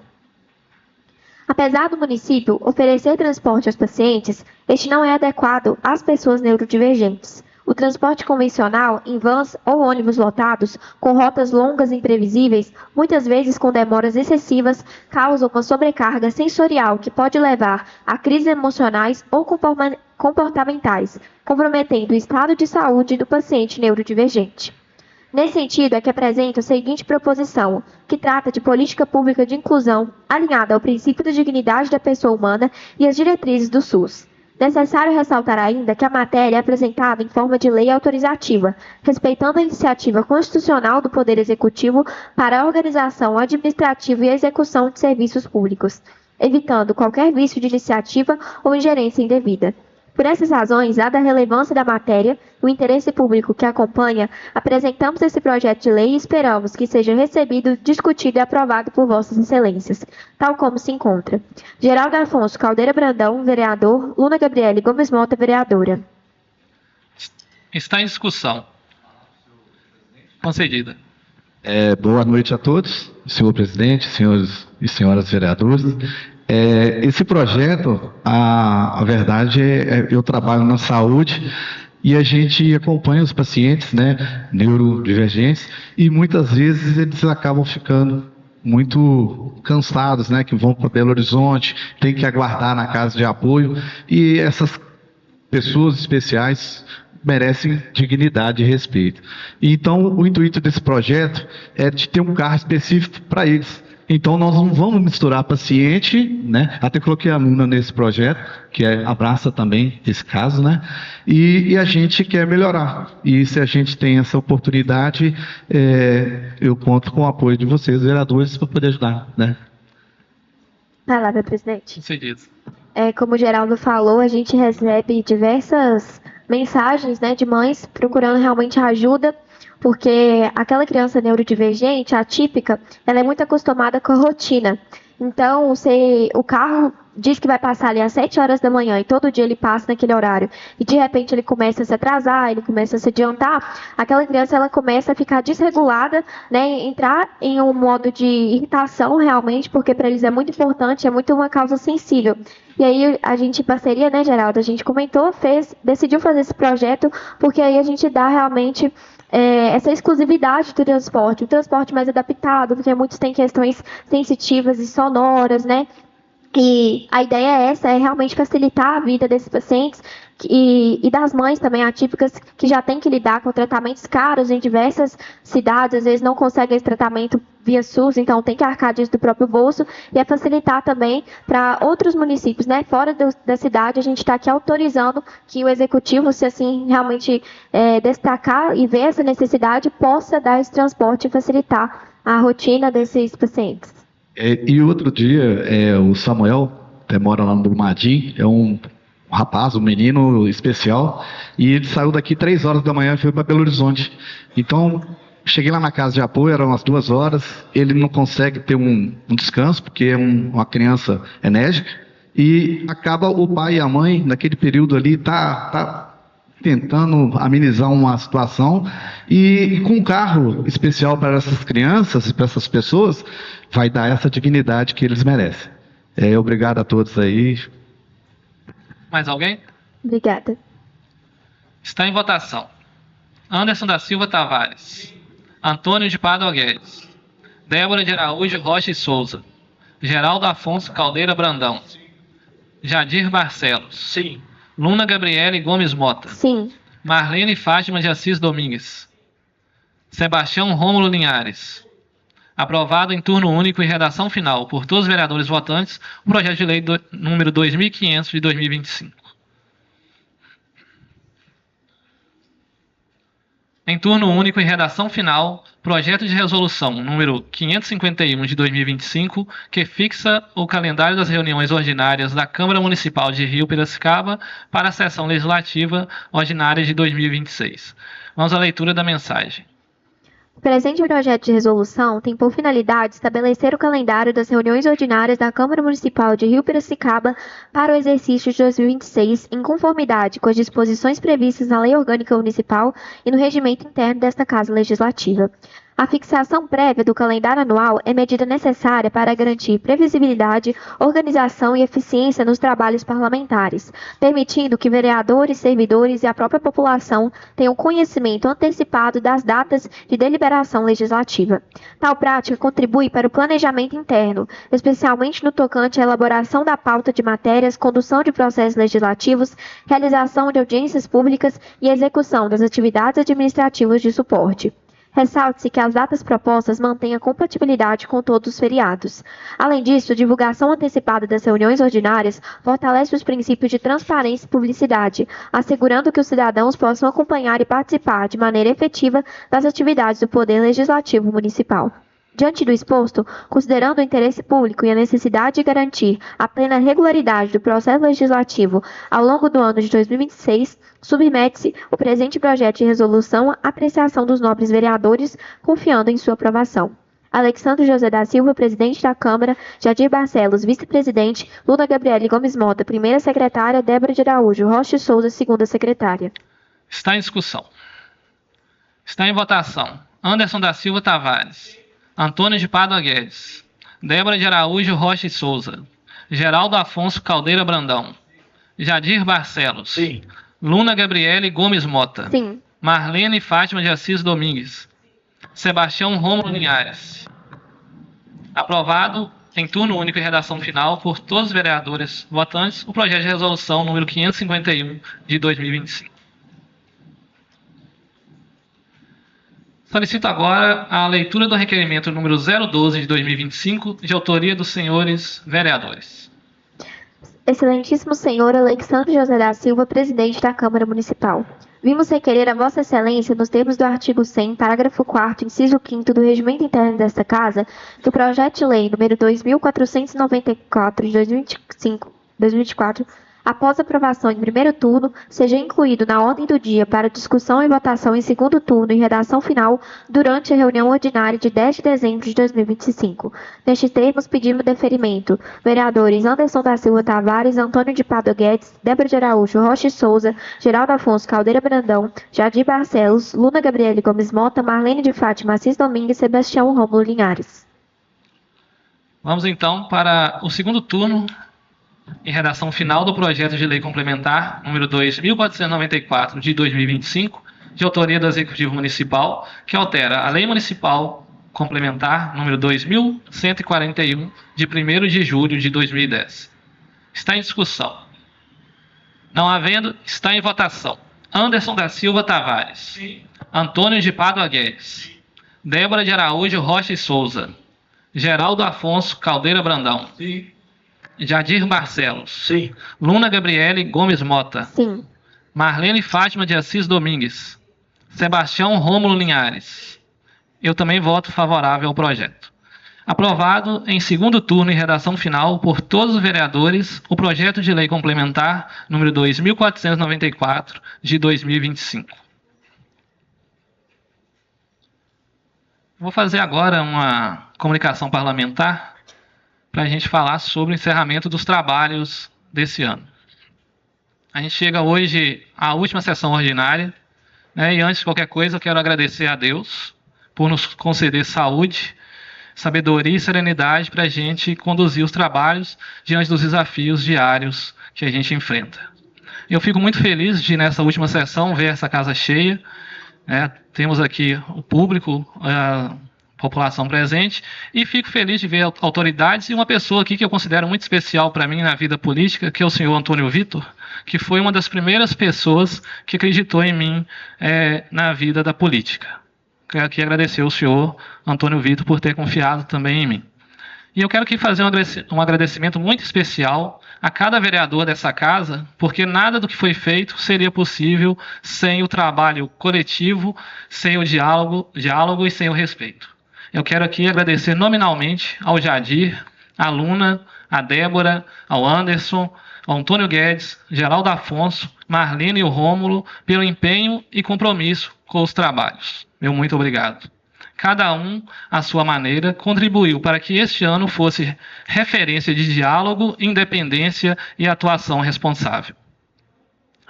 Apesar do município oferecer transporte aos pacientes, este não é adequado às pessoas neurodivergentes. O transporte convencional, em vans ou ônibus lotados, com rotas longas e imprevisíveis, muitas vezes com demoras excessivas, causa uma sobrecarga sensorial que pode levar a crises emocionais ou comportamentais, comprometendo o estado de saúde do paciente neurodivergente. Nesse sentido, é que apresento a seguinte proposição, que trata de política pública de inclusão alinhada ao princípio da dignidade da pessoa humana e às diretrizes do SUS. Necessário ressaltar ainda que a matéria é apresentada em forma de lei autorizativa, respeitando a iniciativa constitucional do Poder Executivo para a organização administrativa e execução de serviços públicos, evitando qualquer vício de iniciativa ou ingerência indevida. Por essas razões, dada a relevância da matéria, o interesse público que acompanha, apresentamos esse projeto de lei e esperamos que seja recebido, discutido e aprovado por Vossas Excelências, tal como se encontra. Geraldo Afonso Caldeira Brandão, vereador. Luna Gabriele Gomes Mota, vereadora. Está em discussão. Concedida. Boa noite a todos, senhor presidente, senhores e senhoras vereadores. Esse projeto, a verdade eu trabalho na saúde e a gente acompanha os pacientes, né, neurodivergentes, e muitas vezes eles acabam ficando muito cansados, né, que vão para Belo Horizonte, tem que aguardar na casa de apoio, e essas pessoas especiais merecem dignidade e respeito. Então, o intuito desse projeto é de ter um carro específico para eles. Então, nós não vamos misturar paciente, né? Até coloquei a aluna nesse projeto, que abraça também esse caso, né? E a gente quer melhorar. E se a gente tem essa oportunidade, eu conto com o apoio de vocês, vereadores, para poder ajudar, né? Palavra, presidente. Concedido. Como o Geraldo falou, a gente recebe diversas mensagens, né, de mães procurando realmente ajuda, porque aquela criança neurodivergente, atípica, ela é muito acostumada com a rotina. Então, se o carro diz que vai passar ali às 7 horas da manhã e todo dia ele passa naquele horário e de repente ele começa a se atrasar, ele começa a se adiantar, aquela criança ela começa a ficar desregulada, né, entrar em um modo de irritação realmente, porque para eles é muito importante, é muito uma causa sensível. E aí a gente, em parceria, né, Geraldo, a gente comentou, decidiu fazer esse projeto, porque aí a gente dá realmente essa exclusividade do transporte, um transporte mais adaptado, porque muitos têm questões sensitivas e sonoras, né? E a ideia é essa, é realmente facilitar a vida desses pacientes e das mães também atípicas que já têm que lidar com tratamentos caros em diversas cidades, às vezes não conseguem esse tratamento via SUS, então tem que arcar disso do próprio bolso, e é facilitar também para outros municípios, né? Fora da cidade, a gente está aqui autorizando que o executivo, se assim realmente destacar e ver essa necessidade, possa dar esse transporte e facilitar a rotina desses pacientes. E outro dia, o Samuel, que mora lá no Brumadinho, é um rapaz, um menino especial, e ele saiu daqui 3 horas da manhã e foi para Belo Horizonte. Então, cheguei lá na casa de apoio, eram umas 2 horas, ele não consegue ter um descanso, porque é uma criança enérgica, e acaba o pai e a mãe, naquele período ali, tá tentando amenizar uma situação, e com um carro especial para essas crianças e para essas pessoas, vai dar essa dignidade que eles merecem. Obrigado a todos aí. Mais alguém? Obrigada. Está em votação. Anderson da Silva Tavares, Antônio de Pádua Guedes, Débora de Araújo Rocha e Souza, Geraldo Afonso Caldeira Brandão, Jadir Barcelos. Sim. Luna Gabriele Gomes Mota. Sim. Marlene Fátima de Assis Domingues. Sebastião Rômulo Linhares. Aprovado em turno único e redação final por todos os vereadores votantes o projeto de lei número 2500 de 2025. Em turno único e redação final, projeto de resolução número 551 de 2025, que fixa o calendário das reuniões ordinárias da Câmara Municipal de Rio Piracicaba para a sessão legislativa ordinária de 2026. Vamos à leitura da mensagem. O presente projeto de resolução tem por finalidade estabelecer o calendário das reuniões ordinárias da Câmara Municipal de Rio Piracicaba para o exercício de 2026, em conformidade com as disposições previstas na Lei Orgânica Municipal e no regimento interno desta Casa Legislativa. A fixação prévia do calendário anual é medida necessária para garantir previsibilidade, organização e eficiência nos trabalhos parlamentares, permitindo que vereadores, servidores e a própria população tenham conhecimento antecipado das datas de deliberação legislativa. Tal prática contribui para o planejamento interno, especialmente no tocante à elaboração da pauta de matérias, condução de processos legislativos, realização de audiências públicas e execução das atividades administrativas de suporte. Ressalte-se que as datas propostas mantêm a compatibilidade com todos os feriados. Além disso, a divulgação antecipada das reuniões ordinárias fortalece os princípios de transparência e publicidade, assegurando que os cidadãos possam acompanhar e participar de maneira efetiva das atividades do Poder Legislativo Municipal. Diante do exposto, considerando o interesse público e a necessidade de garantir a plena regularidade do processo legislativo ao longo do ano de 2026, submete-se o presente projeto de resolução à apreciação dos nobres vereadores, confiando em sua aprovação. Alexandre José da Silva, presidente da Câmara, Jadir Barcelos, vice-presidente, Luna Gabriele Gomes Mota, primeira secretária, Débora de Araújo Rocha e Souza, segunda secretária. Está em discussão. Está em votação. Anderson da Silva Tavares, Antônio de Pádua Guedes, Débora de Araújo Rocha e Souza, Geraldo Afonso Caldeira Brandão, Jadir Barcelos. Sim. Luna Gabriele Gomes Mota. Sim. Marlene Fátima de Assis Domingues. Sebastião Rômulo Linhares. Aprovado em turno único e redação final por todos os vereadores votantes o projeto de resolução número 551 de 2025. Solicito agora a leitura do requerimento número 012 de 2025, de autoria dos senhores vereadores. Excelentíssimo senhor Alexandre José da Silva, presidente da Câmara Municipal. Vimos requerer a Vossa Excelência, nos termos do artigo 100, parágrafo 4º, inciso 5º do Regimento Interno desta Casa, que o projeto de lei número 2494 de 2024, após aprovação em primeiro turno, seja incluído na ordem do dia para discussão e votação em segundo turno e redação final durante a reunião ordinária de 10 de dezembro de 2025. Nestes termos, pedimos deferimento. Vereadores Anderson da Silva Tavares, Antônio de Pádua Guedes, Débora de Araújo, Rocha Souza, Geraldo Afonso Caldeira Brandão, Jadir Barcelos, Luna Gabriele Gomes Mota, Marlene de Fátima Assis Domingues e Sebastião Rômulo Linhares. Vamos então para o segundo turno e redação final do projeto de lei complementar número 2.494 de 2025, de autoria do Executivo Municipal, que altera a Lei Municipal Complementar número 2.141 de 1º de julho de 2010. Está em discussão. Não havendo, está em votação. Anderson da Silva Tavares. Sim. Antônio de Pádua Guedes. Débora de Araújo Rocha e Souza. Geraldo Afonso Caldeira Brandão. Sim. Jadir Barcelos. Sim. Luna Gabriele Gomes Mota. Sim. Marlene Fátima de Assis Domingues. Sebastião Rômulo Linhares. Eu também voto favorável ao projeto. Aprovado em segundo turno e redação final por todos os vereadores, o projeto de lei complementar número 2.494 de 2025. Vou fazer agora uma comunicação parlamentar para a gente falar sobre o encerramento dos trabalhos desse ano. A gente chega hoje à última sessão ordinária, né, e antes de qualquer coisa eu quero agradecer a Deus por nos conceder saúde, sabedoria e serenidade para a gente conduzir os trabalhos diante dos desafios diários que a gente enfrenta. Eu fico muito feliz de, nessa última sessão, ver essa casa cheia, né? Temos aqui o público, a população presente, e fico feliz de ver autoridades e uma pessoa aqui que eu considero muito especial para mim na vida política, que é o senhor Antônio Vitor, que foi uma das primeiras pessoas que acreditou em mim na vida da política. Quero aqui agradecer ao senhor Antônio Vitor por ter confiado também em mim. E eu quero aqui fazer um agradecimento muito especial a cada vereador dessa casa, porque nada do que foi feito seria possível sem o trabalho coletivo, sem o diálogo e sem o respeito. Eu quero aqui agradecer nominalmente ao Jadir, à Luna, à Débora, ao Anderson, ao Antônio Guedes, Geraldo Afonso, Marlene e o Rômulo pelo empenho e compromisso com os trabalhos. Meu muito obrigado. Cada um, à sua maneira, contribuiu para que este ano fosse referência de diálogo, independência e atuação responsável.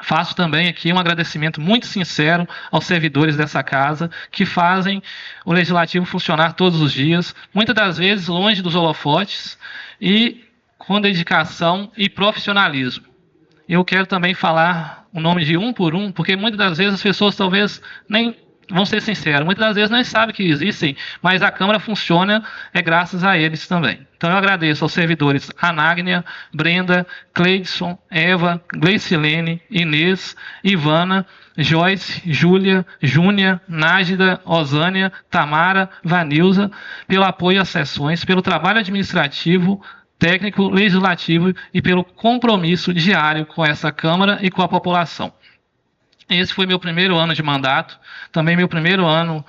Faço também aqui um agradecimento muito sincero aos servidores dessa casa que fazem o Legislativo funcionar todos os dias, muitas das vezes longe dos holofotes e com dedicação e profissionalismo. Eu quero também falar o nome de um por um, porque muitas das vezes as pessoas talvez nem... Vamos ser sinceros, muitas das vezes nem sabem que existem, mas a Câmara funciona graças a eles também. Então eu agradeço aos servidores Anágnia, Brenda, Cleidson, Eva, Gleicilene, Inês, Ivana, Joyce, Júlia, Júnia, Nájida, Osânia, Tamara, Vanilza, pelo apoio às sessões, pelo trabalho administrativo, técnico, legislativo e pelo compromisso diário com essa Câmara e com a população. Esse foi meu primeiro ano de mandato, também meu primeiro ano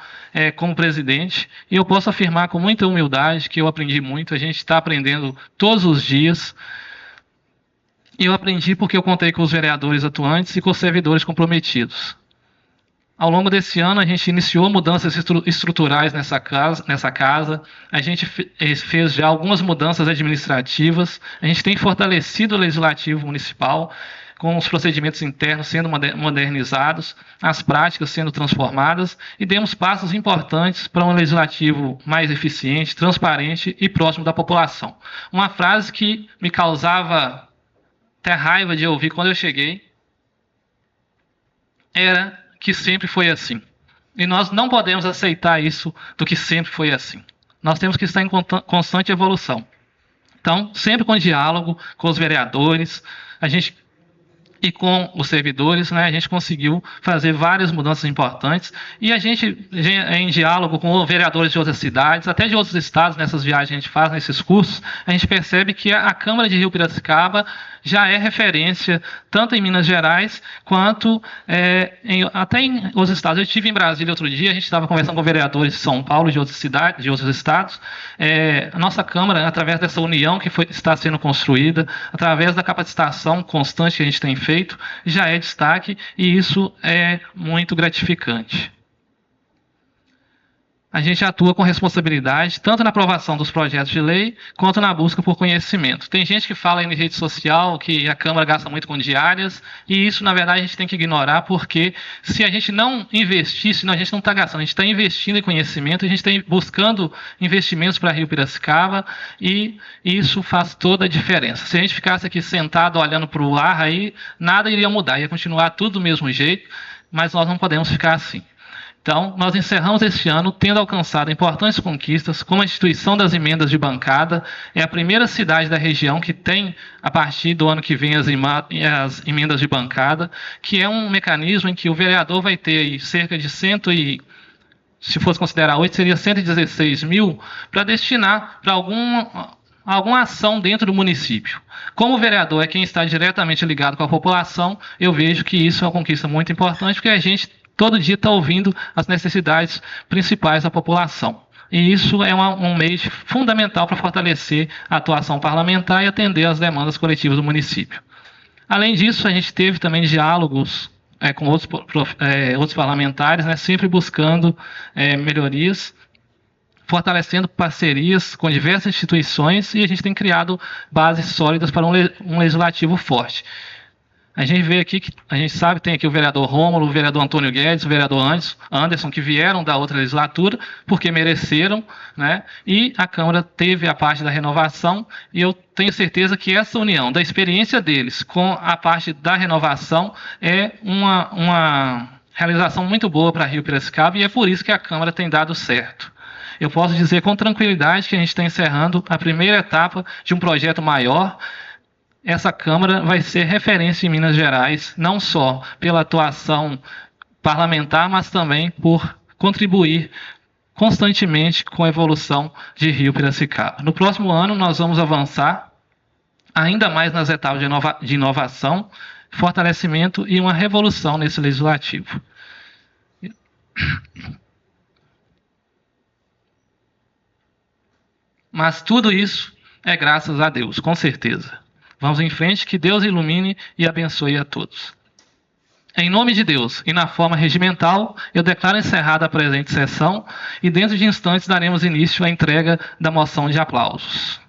como presidente, e eu posso afirmar com muita humildade que eu aprendi muito, a gente está aprendendo todos os dias. E eu aprendi porque eu contei com os vereadores atuantes e com os servidores comprometidos. Ao longo desse ano, a gente iniciou mudanças estruturais nessa casa, a gente fez já algumas mudanças administrativas, a gente tem fortalecido o Legislativo Municipal, com os procedimentos internos sendo modernizados, as práticas sendo transformadas, e demos passos importantes para um legislativo mais eficiente, transparente e próximo da população. Uma frase que me causava até raiva de ouvir quando eu cheguei era que sempre foi assim. E nós não podemos aceitar isso do que sempre foi assim. Nós temos que estar em constante evolução. Então, sempre com diálogo com os vereadores, a gente e com os servidores, né, a gente conseguiu fazer várias mudanças importantes e a gente, em diálogo com vereadores de outras cidades, até de outros estados, nessas viagens que a gente faz, nesses cursos, a gente percebe que a Câmara de Rio Piracicaba já é referência tanto em Minas Gerais quanto até em outros estados. Eu estive em Brasília outro dia, a gente estava conversando com vereadores de São Paulo, de outras cidades, de outros estados. A nossa Câmara, através dessa união que está sendo construída, através da capacitação constante que a gente tem feito, já é destaque e isso é muito gratificante. A gente atua com responsabilidade, tanto na aprovação dos projetos de lei, quanto na busca por conhecimento. Tem gente que fala em rede social que a Câmara gasta muito com diárias, e isso, na verdade, a gente tem que ignorar, porque se a gente não investir, senão a gente não está gastando, a gente está investindo em conhecimento, a gente está buscando investimentos para Rio Piracicaba, e isso faz toda a diferença. Se a gente ficasse aqui sentado olhando para o ar, aí nada iria mudar, ia continuar tudo do mesmo jeito, mas nós não podemos ficar assim. Então, nós encerramos este ano tendo alcançado importantes conquistas, como a instituição das emendas de bancada. É a primeira cidade da região que tem, a partir do ano que vem, as emendas de bancada, que é um mecanismo em que o vereador vai ter aí cerca de se fosse considerar 8, seria 116 mil, para destinar para alguma ação dentro do município. Como o vereador é quem está diretamente ligado com a população, eu vejo que isso é uma conquista muito importante, porque a gente todo dia está ouvindo as necessidades principais da população. E isso é um meio fundamental para fortalecer a atuação parlamentar e atender às demandas coletivas do município. Além disso, a gente teve também diálogos com outros parlamentares, né, sempre buscando melhorias, fortalecendo parcerias com diversas instituições, e a gente tem criado bases sólidas para um legislativo forte. A gente vê aqui, a gente sabe, tem aqui o vereador Rômulo, o vereador Antônio Guedes, o vereador Anderson, que vieram da outra legislatura, porque mereceram, né? E a Câmara teve a parte da renovação, e eu tenho certeza que essa união da experiência deles com a parte da renovação é uma realização muito boa para Rio Piracicaba, e é por isso que a Câmara tem dado certo. Eu posso dizer com tranquilidade que a gente está encerrando a primeira etapa de um projeto maior. Essa Câmara vai ser referência em Minas Gerais, não só pela atuação parlamentar, mas também por contribuir constantemente com a evolução de Rio Piracicaba. No próximo ano, nós vamos avançar ainda mais nas etapas de inovação, fortalecimento e uma revolução nesse legislativo. Mas tudo isso é graças a Deus, com certeza. Vamos em frente, que Deus ilumine e abençoe a todos. Em nome de Deus e na forma regimental, eu declaro encerrada a presente sessão e dentro de instantes daremos início à entrega da moção de aplausos.